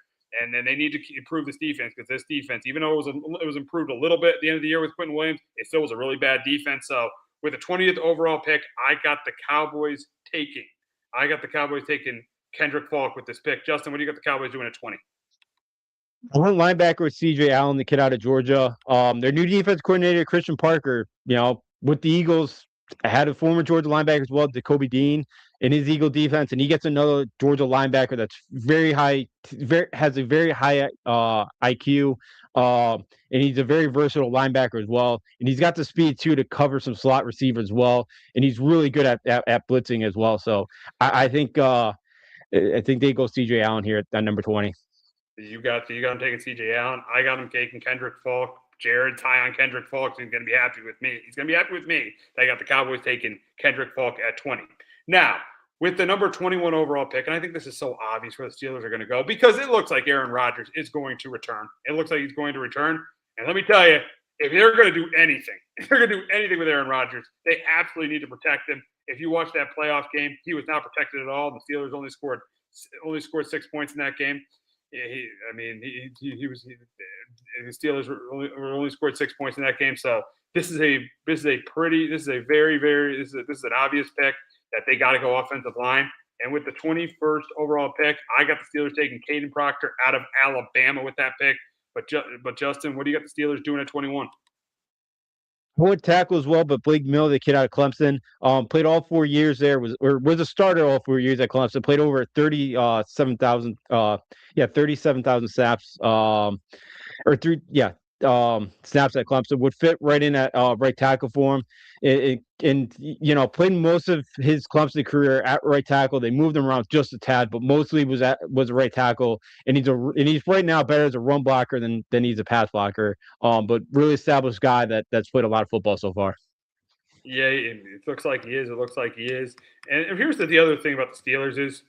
And then they need to improve this defense because this defense, even though it was improved a little bit at the end of the year with Quentin Williams, it still was a really bad defense. So with the 20th overall pick, I got the Cowboys taking Kendrick Falk with this pick. Justin, what do you got the Cowboys doing at 20? I went linebacker with CJ Allen, the kid out of Georgia. Their new defense coordinator, Christian Parker, with the Eagles, had a former Georgia linebacker as well, Jacoby Dean, in his Eagle defense, and he gets another Georgia linebacker that's has a very high IQ, and he's a very versatile linebacker as well. And he's got the speed too to cover some slot receivers as well, and he's really good at blitzing as well. So I think they go CJ Allen here at number 20. You got him taking C.J. Allen. I got him taking Kendrick Falk. Jared's high on Kendrick Falk, so he's going to be happy with me. He's going to be happy with me that I got the Cowboys taking Kendrick Falk at 20. Now, with the number 21 overall pick, and I think this is so obvious where the Steelers are going to go because it looks like Aaron Rodgers is going to return. It looks like he's going to return. And let me tell you, if they're going to do anything, if they're going to do anything with Aaron Rodgers, they absolutely need to protect him. If you watch that playoff game, he was not protected at all. The Steelers only scored 6 points in that game. The Steelers only scored 6 points in that game. So this is an obvious pick that they got to go offensive line. And with the 21st overall pick, I got the Steelers taking Caden Proctor out of Alabama with that pick. But Justin, what do you got the Steelers doing at 21? Would tackle as well, but Blake Mill, the kid out of Clemson, played all 4 years there. Was a starter all 4 years at Clemson. Played over 37,000 snaps. Snaps at Clemson, would fit right in at right tackle for him. Played most of his Clemson career at right tackle. They moved him around just a tad, but mostly was a right tackle. And he's right now better as a run blocker than he's a pass blocker. But really established guy that's played a lot of football so far. Yeah, it looks like he is. And here's the other thing about the Steelers is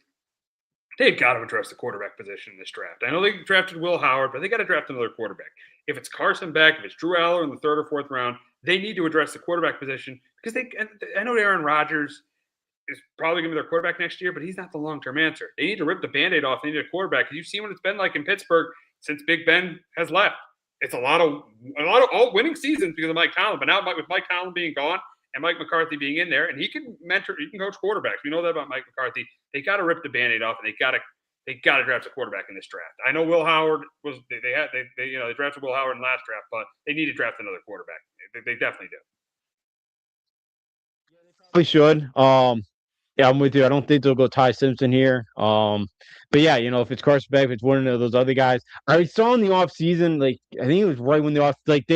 they've got to address the quarterback position in this draft. I know they drafted Will Howard, but they got to draft another quarterback. If it's Carson Beck, if it's Drew Aller in the 3rd or 4th round, they need to address the quarterback position because I know Aaron Rodgers is probably going to be their quarterback next year, but he's not the long-term answer. They need to rip the Band-Aid off. They need a quarterback. You've seen what it's been like in Pittsburgh since Big Ben has left. It's a lot of all winning seasons because of Mike Tomlin, but now with Mike Tomlin being gone and Mike McCarthy being in there, and he can coach quarterbacks. We know that about Mike McCarthy. They got to rip the Band-Aid off, and they got to draft a quarterback in this draft. I know Will Howard they drafted Will Howard in the last draft, but they need to draft another quarterback. They definitely do. They should. Yeah, I'm with you. I don't think they'll go Ty Simpson here. But yeah, if it's Carson Beck, if it's one of those other guys, I saw in the offseason, I think it was right when they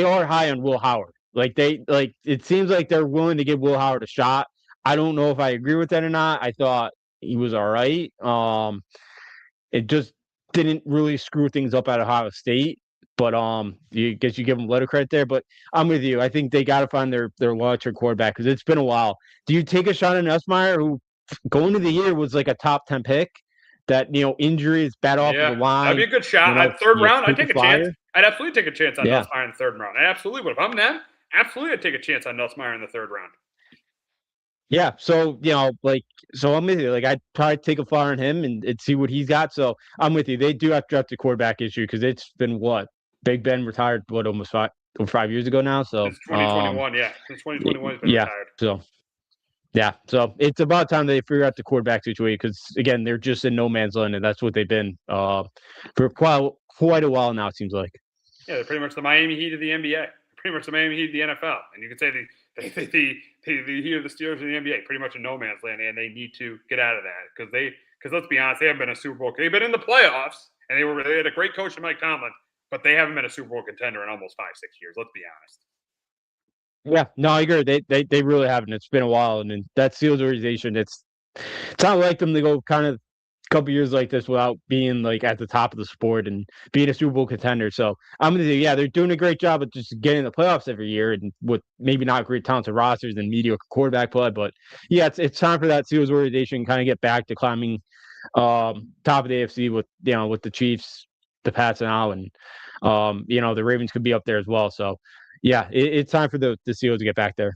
are high on Will Howard. It seems like they're willing to give Will Howard a shot. I don't know if I agree with that or not. I thought he was all right. It just didn't really screw things up at Ohio State. But you give them a little credit there. But I'm with you. I think they got to find their long-term quarterback because it's been a while. Do you take a shot at Nussmeier, who going to the year was like a top 10 pick? That injuries, bad off the line. That'd be a good shot. At 3rd round, I'd take a chance. I'd absolutely take a chance on Nussmeier in the 3rd round. I absolutely would. If I'm them, absolutely I'd take a chance on Nussmeier in the 3rd round. Yeah, so so I'm with you. I'd probably take a flyer on him and see what he's got. So I'm with you. They do have to draft the quarterback issue because it's been what Big Ben retired almost 5 years ago now. So since 2021, since 2021 he's been retired. So it's about time they figure out the quarterback situation because again they're just in no man's land and that's what they've been for quite a while now. It seems like. Yeah, they're pretty much the Miami Heat of the NBA. Pretty much the Miami Heat of the NFL, and you could say the Heat of the Steelers of the NBA, pretty much in no man's land, and they need to get out of that because let's be honest, they haven't been a Super Bowl. They've been in the playoffs, and they had a great coach in Mike Tomlin, but they haven't been a Super Bowl contender in almost 5-6 years. Let's be honest. Yeah, no, I agree. They really haven't. It's been a while, and that Steelers organization, it's not like them to go kind of a couple years like this without being at the top of the sport and being a Super Bowl contender. So I'm gonna say, yeah, they're doing a great job of just getting the playoffs every year, and with maybe not great talented rosters and mediocre quarterback play, but yeah, it's time for that Steelers organization kind of get back to climbing top of the AFC with the Chiefs, the Pats now, and the Ravens could be up there as well. So. Yeah, it's time for the Steelers to get back there.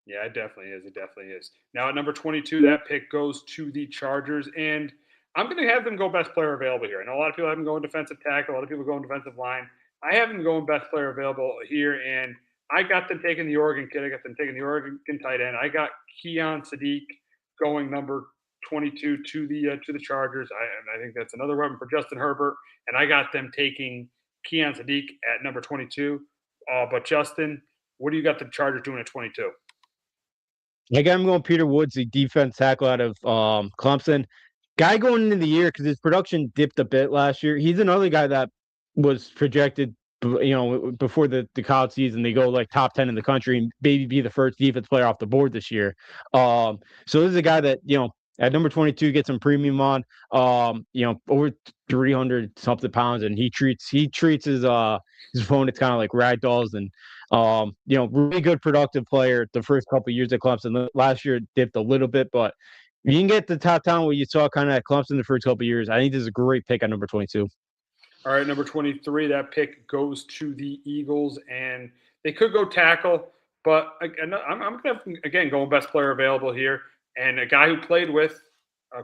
Yeah, it definitely is. It definitely is. Now at number 22, that pick goes to the Chargers, and I'm going to have them go best player available here. I know a lot of people have them going defensive tackle, a lot of people going defensive line. I have them going best player available here, and I got them taking the Oregon kid. I got them taking the Oregon tight end. I got Keon Sadiq going number 22 to the Chargers. I think that's another weapon for Justin Herbert, and I got them taking Keon Sadiq at number 22. But Justin, what do you got the Chargers doing at 22? I'm going Peter Woods, the defense tackle out of Clemson. Guy going into the year because his production dipped a bit last year. He's another guy that was projected, before the college season. They go top 10 in the country and maybe be the first defense player off the board this year. So this is a guy that At number 22, get some premium on. Over 300 something pounds, and he treats his opponents kind of like rag dolls, and really good productive player the first couple of years at Clemson. Last year it dipped a little bit, but if you can get the top talent what you saw kind of at Clemson the first couple of years, I think this is a great pick at number 22. All right, number 23, that pick goes to the Eagles, and they could go tackle, but again, I'm going to have, again, going best player available here. And a guy who played with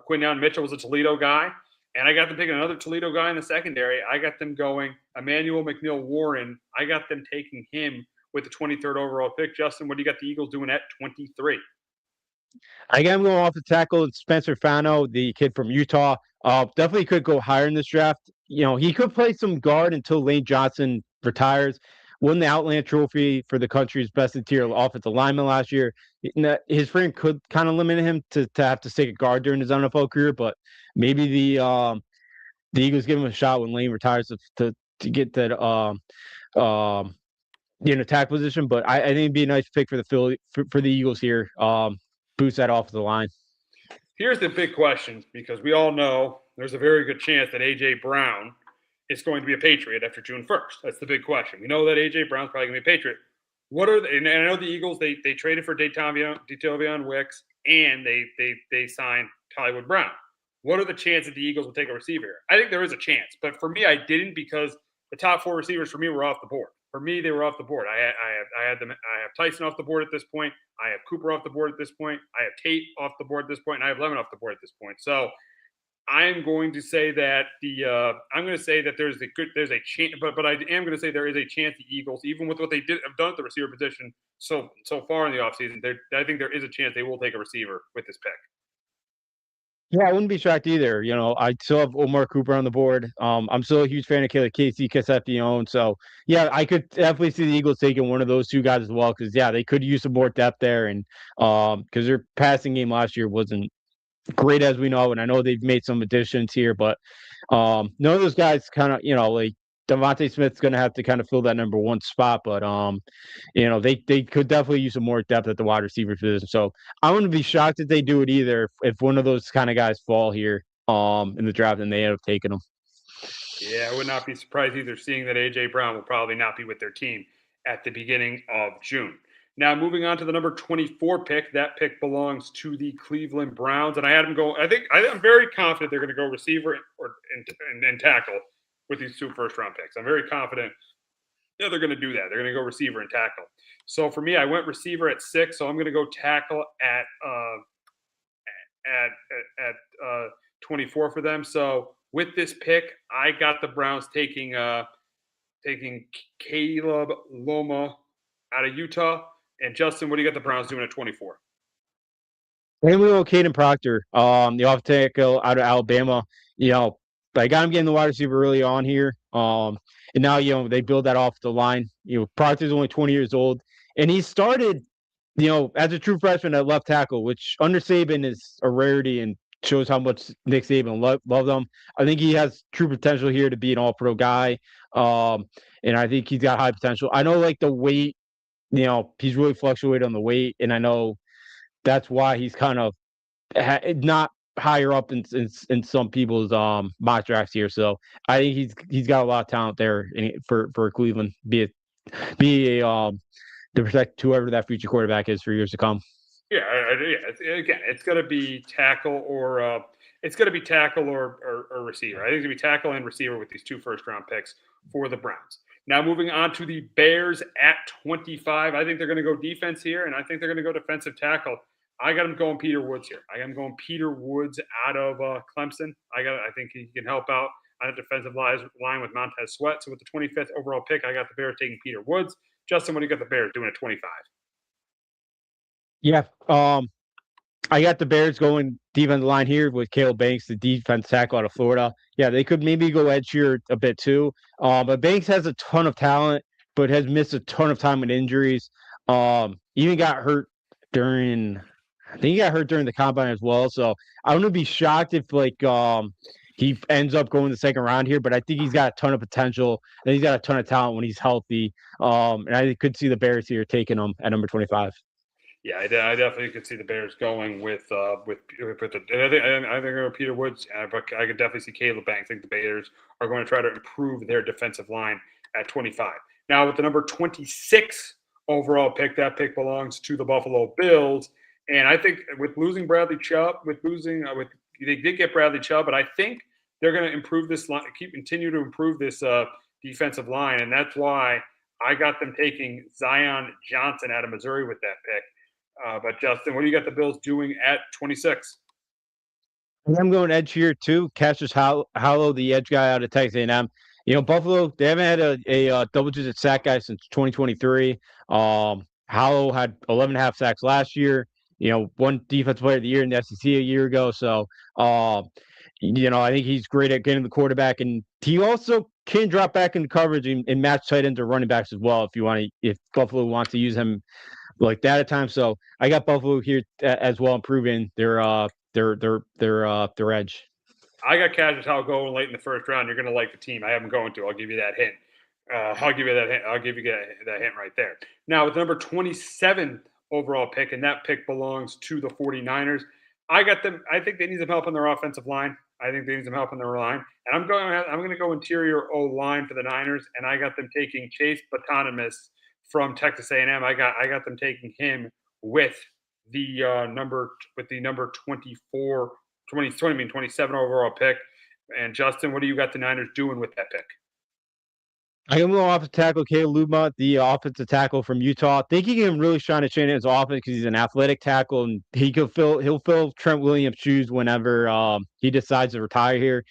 Quinyon Mitchell was a Toledo guy, and I got them picking another Toledo guy in the secondary. I got them going Emmanuel McNeil Warren. I got them taking him with the 23rd overall pick. Justin, what do you got the Eagles doing at 23? I got him going off the tackle. Spencer Fano, the kid from Utah. Definitely could go higher in this draft. He could play some guard until Lane Johnson retires. Won the Outland Trophy for the country's best interior offensive lineman last year. His frame could kind of limit him to have to take a guard during his NFL career, but maybe the Eagles give him a shot when Lane retires to get that attack position. But I think it'd be a nice pick for the Eagles here. Boost that off the line. Here's the big question, because we all know there's a very good chance that A.J. Brown is going to be a Patriot after June 1st. That's the big question. We know that A.J. Brown's probably going to be a Patriot. What are they? And I know the Eagles, they traded for Datavion Wicks, and they signed Hollywood Brown. What are the chances that the Eagles will take a receiver? I think there is a chance, but for me, I didn't, because the top 4 receivers for me were off the board. For me, they were off the board. I have Tyson off the board at this point. I have Cooper off the board at this point. I have Tate off the board at this point, and I have Lemon off the board at this point. So I'm going to say that there's a chance, but I am going to say there is a chance the Eagles, even with what they have done at the receiver position so far in the offseason, I think there is a chance they will take a receiver with this pick. Yeah, I wouldn't be shocked either. I still have Omar Cooper on the board. I'm still a huge fan of Casey Concepcion. So, yeah, I could definitely see the Eagles taking one of those two guys as well, because, yeah, they could use some more depth there. And because their passing game last year wasn't great, as we know. And I know they've made some additions here, but none of those guys kind of, like Devontae Smith's going to have to kind of fill that number 1 spot. But, they could definitely use some more depth at the wide receiver position. So I wouldn't be shocked if they do it either if one of those kind of guys fall here in the draft and they end up taking them. Yeah, I would not be surprised either, seeing that A.J. Brown will probably not be with their team at the beginning of June. Now, moving on to the number 24 pick. That pick belongs to the Cleveland Browns, and I had them go. I'm very confident they're going to go receiver and tackle with these 2 first-round picks. I'm very confident they're going to do that. They're going to go receiver and tackle. So for me, I went receiver at 6, so I'm going to go tackle at 24 for them. So with this pick, I got the Browns taking Caleb Loma out of Utah. And Justin, what do you got the Browns doing at 24? And we go Caden Proctor, the off tackle out of Alabama. I got him getting the wide receiver early on here. And now, they build that off the line. Proctor's only 20 years old, and he started, as a true freshman at left tackle, which under Saban is a rarity and shows how much Nick Saban loved him. I think he has true potential here to be an all-pro guy. And I think he's got high potential. I know, like, the weight, he's really fluctuated on the weight, and I know that's why he's kind of not higher up in some people's mock drafts here. So I think he's got a lot of talent there for Cleveland, to protect whoever that future quarterback is for years to come. Yeah. Again, it's going to be tackle or receiver. I think it's going to be tackle and receiver with these 2 first-round picks for the Browns. Now moving on to the Bears at 25. I think they're going to go defense here, and I think they're going to go defensive tackle. I got him going Peter Woods here. I got him going Peter Woods out of Clemson. I think he can help out on a defensive line with Montez Sweat. So with the 25th overall pick, I got the Bears taking Peter Woods. Justin, what do you got the Bears doing at 25? Yeah, I got the Bears going defensive line here with Caleb Banks, the defense tackle out of Florida. Yeah, they could maybe go edge here a bit too. But Banks has a ton of talent, but has missed a ton of time with injuries. Even got hurt during the combine as well. So I wouldn't be shocked if he ends up going the second round here, but I think he's got a ton of potential and he's got a ton of talent when he's healthy. And I could see the Bears here taking him at number 25. Yeah, I definitely could see the Bears going with the. I think Peter Woods, but I could definitely see Caleb Banks. I think the Bears are going to try to improve their defensive line at 25. Now with the number 26 overall pick, that pick belongs to the Buffalo Bills, and I think with losing Bradley Chubb, with they did get Bradley Chubb, but I think they're going to improve this line, continue to improve this defensive line, and that's why I got them taking Zion Johnson out of Missouri with that pick. But Justin, what do you got the Bills doing at 26? I'm going edge here too. Cassius Hollow, the edge guy out of Texas A&M. Buffalo, they haven't had a double-digit sack guy since 2023. Hollow had 11 and a half sacks last year. One defensive player of the year in the SEC a year ago. So, I think he's great at getting the quarterback, and he also can drop back into coverage and match tight ends or running backs as well if Buffalo wants to use him like that at times. So I got Buffalo here as well, improving their edge. I got Cassius going late in the first round. You're going to like the team. I am going to. I'll give you that hint. I'll give you that hint. I'll give you that hint right there. Now, with the number 27 overall pick, and that pick belongs to the 49ers, I got them. I think they need some help on their offensive line. I think they need some help on their line. And I'm going to go interior O line for the Niners, and I got them taking Chase Batonomus from Texas A&M. I got them taking him with the number 24 27 overall pick. And Justin, what do you got the Niners doing with that pick? I am going offensive tackle Caleb Luma, the offensive tackle from Utah. I think he can really shine a chain in his offense because he's an athletic tackle and he'll fill Trent Williams' shoes whenever he decides to retire here.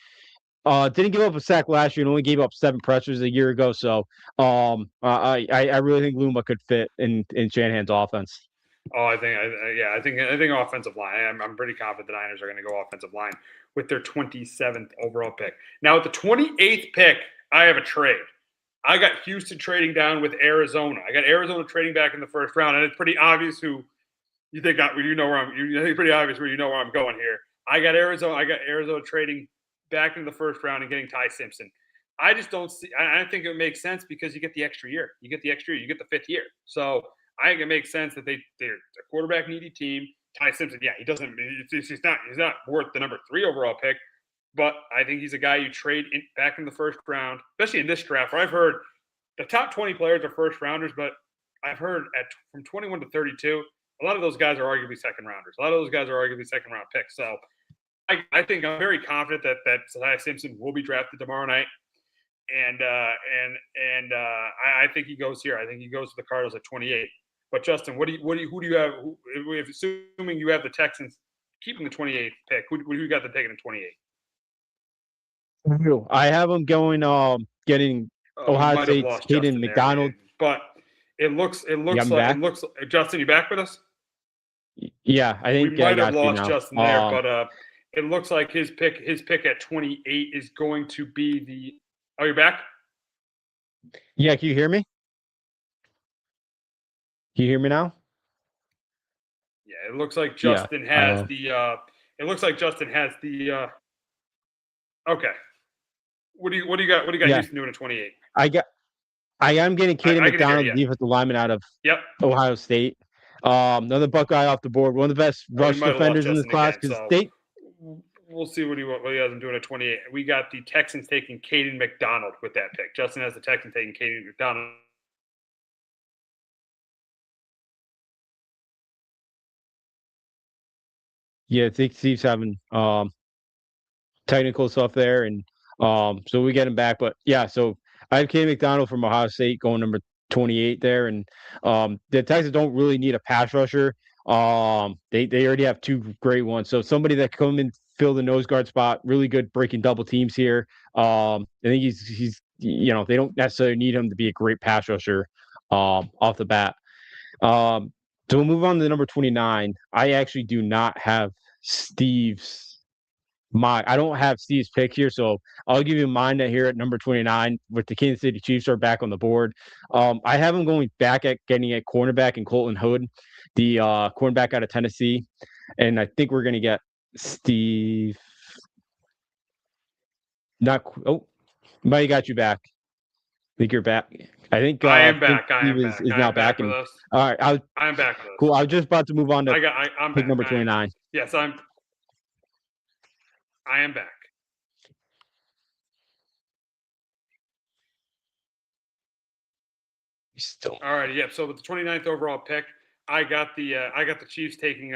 Didn't give up a sack last year and only gave up 7 pressures a year ago. So I really think Luma could fit in Shanahan's offense. Oh, I think offensive line. I'm pretty confident the Niners are going to go offensive line with their 27th overall pick. Now, with the 28th pick, I have a trade. I got Houston trading down with Arizona. I got Arizona trading back in the first round, and it's pretty obvious who you think you know where I'm. I think pretty obvious where you know where I'm going here. I got Arizona trading back into the first round and getting Ty Simpson. I just don't see. I think it makes sense because you get the extra year. You get the 5th year. So I think it makes sense that they're a quarterback needy team. Ty Simpson, yeah, he doesn't. He's not worth the number 3 overall pick. But I think he's a guy you trade back in the first round, especially in this draft, where I've heard the top 20 players are first rounders, but I've heard from 21 to 32, a lot of those guys are arguably second rounders. A lot of those guys are arguably second round picks. So I think I'm very confident that Ty Simpson will be drafted tomorrow night, and I think he goes here. I think he goes to the Cardinals at 28. But Justin, who do you have? If assuming you have the Texans keeping the 28th pick, who you got them taking in 28? I have them going getting Ohio State's Hayden McDonald. But it looks Justin, you back with us? Yeah, I think we might have lost Justin there, but it looks like his pick at 28 is going to be the. Oh, you're back? Yeah, can you hear me? Can you hear me now? Yeah, it looks like Justin has the. It looks like Justin has the. Okay. What do you got? What do you got Houston doing at 28? I am getting Caden McDonald, the defensive lineman out of Ohio State. Another Buckeye off the board. One of the best rush defenders in this class because we'll see what he has him doing at 28. We got the Texans taking Caden McDonald with that pick. Justin has the Texans taking Caden McDonald. Yeah, I think Steve's having technical stuff there, and so we get him back. But yeah, so I have Caden McDonald from Ohio State going number 28 there, and the Texans don't really need a pass rusher. They already have 2 great ones, so somebody that come and fill the nose guard spot, really good breaking double teams here. I think he's they don't necessarily need him to be a great pass rusher off the bat. So we'll move on to the number 29. I actually do not have I don't have Steve's pick here, so I'll give you mine here at number 29 with the Kansas City Chiefs are back on the board. I have them going back at getting a cornerback in Colton Hood, the cornerback out of Tennessee, and I think we're going to get Steve. But he got you back. think you're back. I think I am think back. I Steve am back. is I now am back back. with And us. all right, I am back with us. cool. I was just about to move on to I'm pick back. number 29. Yes, I am back. Still, All right. Yep. So with the 29th overall pick, I got the Chiefs taking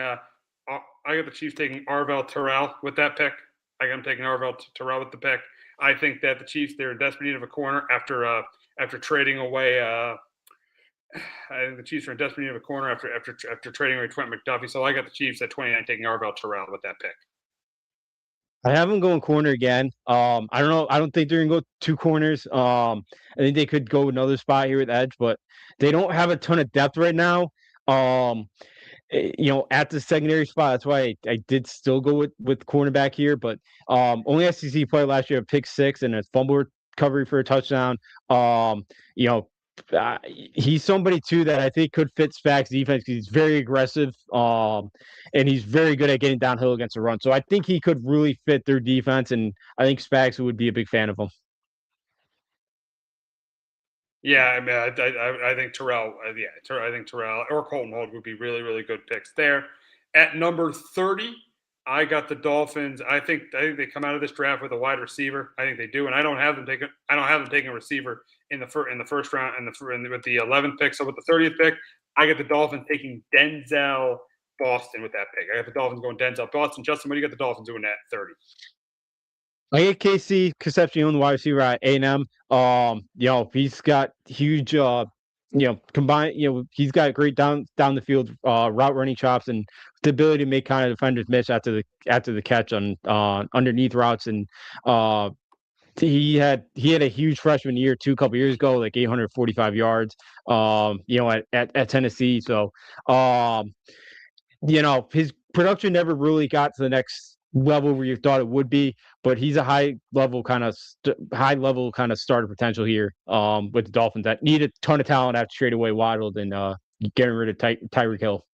Arvell Terrell with that pick. I got them taking Arvell Terrell with the pick. I think that the Chiefs, they're in desperate need of a corner after trading away. I think the Chiefs are in desperate need of a corner after trading away Trent McDuffie. So I got the Chiefs at 29 taking Arvell Terrell with that pick. I have them going corner again. I don't know. I don't think they're gonna go two corners. I think they could go another spot here with edge, but they don't have a ton of depth right now. Um, at the secondary spot. That's why I did still go with cornerback here, but only SEC player last year, a pick six and a fumble recovery for a touchdown. Um, you know, he's somebody too that I think could fit Spags' defense. He's very aggressive, and he's very good at getting downhill against the run. So I think he could really fit their defense, and I think Spags would be a big fan of him. Yeah, I mean, I think Terrell, I think Terrell or Colton Hold would be really, really good picks there. At number 30, I got the Dolphins. I think they come out of this draft with a wide receiver. I think they do, and I don't have them taking a receiver in the first round with the 11th pick. So with the 30th pick, I got the Dolphins taking Denzel Boston with that pick. I got the Dolphins going Denzel Boston. Justin, what do you got the Dolphins doing at 30? I get Casey Concepcion, the wide receiver at A&M. He's got huge, combined, he's got great down the field route running chops and the ability to make kind of defenders miss after the catch on underneath routes. And he had a huge freshman year too, a couple years ago, like 845 yards. At Tennessee. So, his production never really got to the next level where you thought it would be, but he's a high level kind of starter potential here with the Dolphins that need a ton of talent after trade away Waddle and getting rid of Tyreek Hill.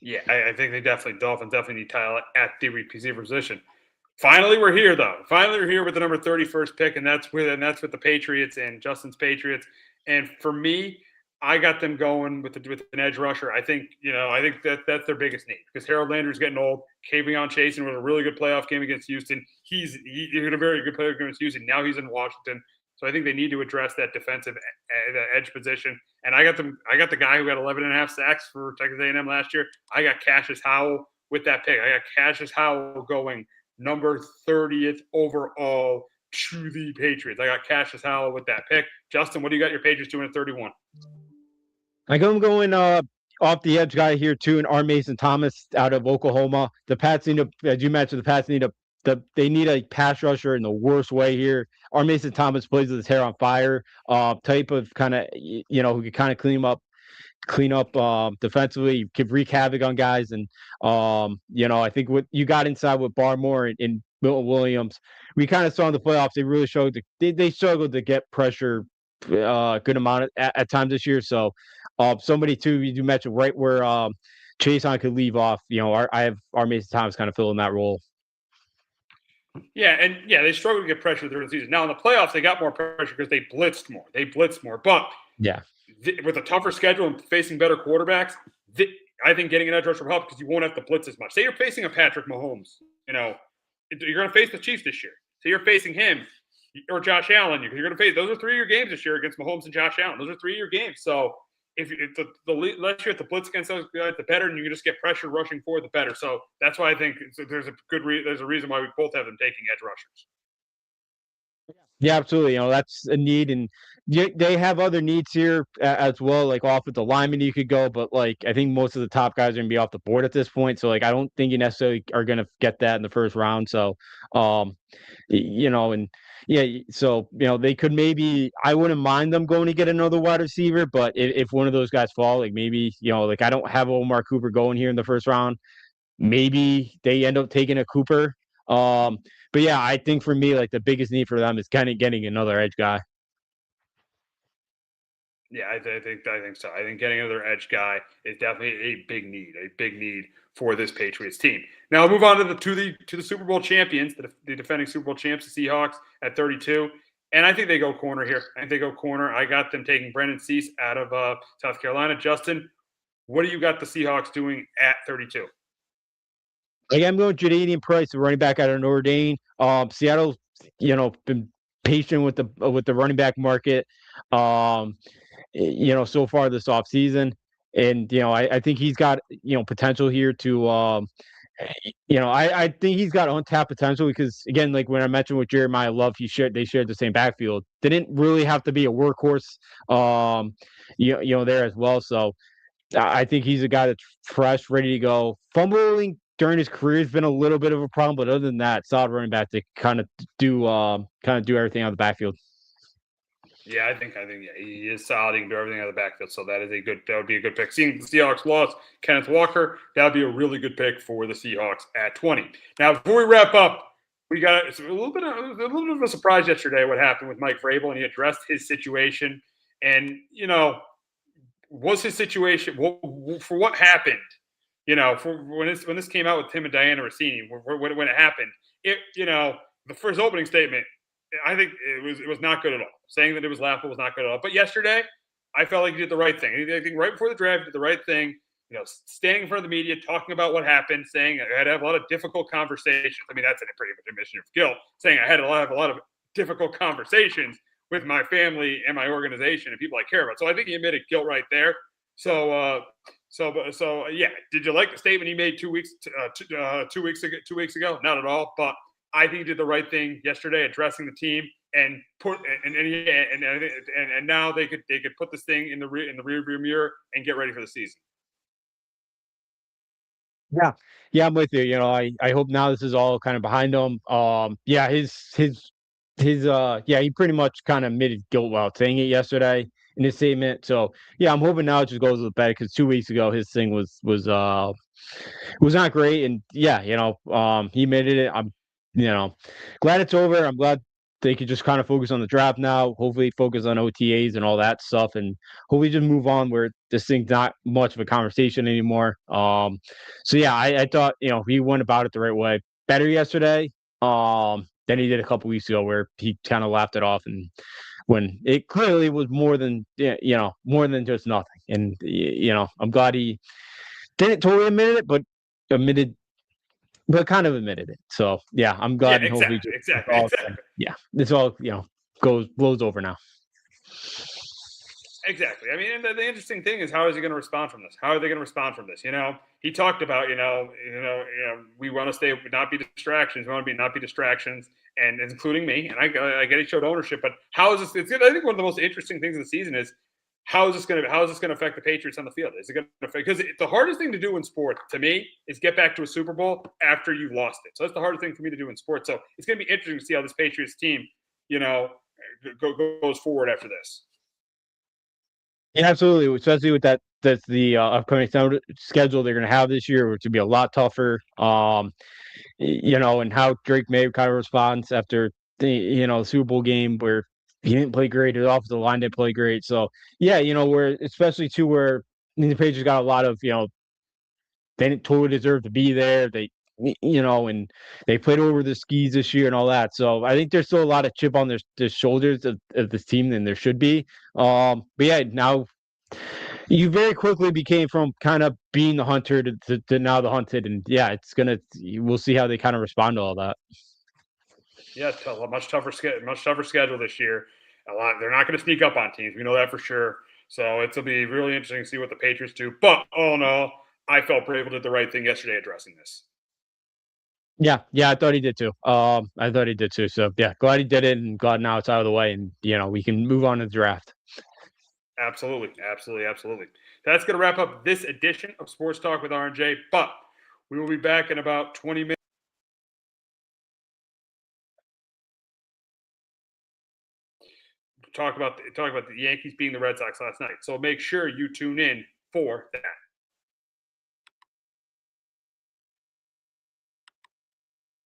Yeah, I think Dolphins definitely need talent at the receiver position. Finally, we're here though. Finally, we're here with the number 31st pick, and that's with the Patriots and Justin's Patriots. And for me, I got them going with an edge rusher. I think that's their biggest need because Harold Landry's getting old. Kavion Chasen was a really good playoff game against Houston. He's a very good player against Houston. Now he's in Washington. So I think they need to address that defensive edge position. And I got the guy who got 11 and a half sacks for Texas A&M last year. I got Cassius Howell with that pick. I got Cassius Howell going number 30th overall to the Patriots. I got Cassius Howell with that pick. Justin, what do you got your Patriots doing at 31? I go going off the edge guy here too, and R. Mason Thomas out of Oklahoma. The Pats need to, as you mentioned, they need a pass rusher in the worst way here. R. Mason Thomas plays with his hair on fire. Type of kind of who can kind of clean up defensively, could wreak havoc on guys. And I think what you got inside with Barmore and Milton Williams, we kind of saw in the playoffs they really showed they struggled to get pressure good amount at times this year. So somebody too you mentioned right where Chase on could leave off. I have our Mason Thomas kind of filling that role. Yeah, they struggled to get pressure during the season. Now in the playoffs, they got more pressure because they blitzed more. But yeah, with a tougher schedule and facing better quarterbacks, I think getting an edge rusher will help because you won't have to blitz as much. Say you're facing a Patrick Mahomes, you're going to face the Chiefs this year. So you're facing him or Josh Allen. You're going to face those are 3-year games this year against Mahomes and Josh Allen. Those are 3-year games. So if the less you have to blitz against those guys, the better, and you can just get pressure rushing for the better. So that's why I think there's a reason why we both have them taking edge rushers. Yeah, absolutely. That's a need, and they have other needs here as well, like off with the lineman you could go, but like I think most of the top guys are gonna be off the board at this point. So like I don't think you necessarily are gonna get that in the first round. So and yeah, so they could maybe I wouldn't mind them going to get another wide receiver, but if one of those guys fall, like maybe like I don't have Omar Cooper going here in the first round. Maybe they end up taking a Cooper. But yeah, I think for me, like the biggest need for them is kind of getting another edge guy. Yeah, I think so. I think getting another edge guy is definitely a big need for this Patriots team. Now we'll move on to the Super Bowl champions, the defending Super Bowl champs, the Seahawks at 32. And I think they go corner here. I think they go corner. I got them taking Brendan Cease out of South Carolina. Justin, what do you got the Seahawks doing at 32? Like I'm going Jadavian Price, the running back out of Notre Dame. Seattle's been patient with the running back market. Um, so far this offseason. And I think he's got potential here to I think he's got untapped potential because again, like when I mentioned with Jeremiah Love, they shared the same backfield. They didn't really have to be a workhorse, there as well. So I think he's a guy that's fresh, ready to go. Fumbling during his career has been a little bit of a problem, but other than that, solid running back to kind of do everything on the backfield. Yeah, I think yeah, he is solid. He can do everything out of the backfield, so that would be a good pick. Seeing the Seahawks lost Kenneth Walker, that would be a really good pick for the Seahawks at 20. Now, before we wrap up, it's a little bit of a surprise yesterday what happened with Mike Vrabel, and he addressed his situation. And was his situation for what happened? For when this came out with him and Diana Rossini, when it happened, the first opening statement, I think it was not good at all. Saying that it was laughable was not good at all. But yesterday, I felt like he did the right thing. I think right before the draft, he did the right thing. Standing in front of the media, talking about what happened, saying I had to have a lot of difficult conversations. I mean, that's a pretty much admission of guilt. Saying I had to have a lot of difficult conversations with my family and my organization and people I care about. So I think he admitted guilt right there. So yeah. Did you like the statement he made 2 weeks 2 weeks ago? 2 weeks ago, not at all. But I think he did the right thing yesterday, addressing the team and and now they could put this thing in the rearview mirror and get ready for the season. Yeah. Yeah, I'm with you. I hope now this is all kind of behind him. Yeah, he pretty much kind of admitted guilt while saying it yesterday in his statement. So yeah, I'm hoping now it just goes with better because 2 weeks ago his thing was not great. And yeah, he admitted it. I'm glad it's over. I'm glad they could just kind of focus on the draft now. Hopefully focus on OTAs and all that stuff, and hopefully just move on where this thing's not much of a conversation anymore. So yeah, I thought he went about it the right way. Better yesterday than he did a couple weeks ago, where he kind of laughed it off, and when it clearly was more than more than just nothing. And I'm glad he didn't totally admitted but kind of admitted it. So yeah, I'm Yeah, glad and hopefully exactly, just exactly, exactly. yeah, it's all goes blows over now. Exactly. I mean, and the interesting thing is, how is he going to respond from this? How are they going to respond from this? He talked about, we want to not be distractions. We want to not be distractions, and including me. And I get he showed ownership, but how is this? I think one of the most interesting things in the season is how is this going to affect the Patriots on the field? Is it going to affect? Because the hardest thing to do in sports, to me, is get back to a Super Bowl after you've lost it. So that's the hardest thing for me to do in sports. So it's going to be interesting to see how this Patriots team, goes forward after this. Yeah, absolutely, especially with that's the upcoming schedule they're going to have this year, which would be a lot tougher. And how Drake May kind of responds after the Super Bowl game where he didn't play great, his offensive line didn't play great. So yeah, where especially too where the Patriots got a lot of they didn't totally deserve to be there. And they played over the skis this year and all that. So I think there's still a lot of chip on their shoulders of this team than there should be. But yeah, now you very quickly became from kind of being the hunter to now the hunted, and yeah, we'll see how they kind of respond to all that. Yeah, much tougher schedule this year. They're not going to sneak up on teams. We know that for sure. So it'll be really interesting to see what the Patriots do. But all in all, I felt Vrabel did the right thing yesterday addressing this. Yeah, yeah, I thought he did too. I thought he did too. So yeah, glad he did it, and glad now it's out of the way, and we can move on to the draft. Absolutely, absolutely, absolutely. That's going to wrap up this edition of Sports Talk with R&J. But we will be back in about 20 minutes. Talk about the Yankees beating the Red Sox last night. So make sure you tune in for that.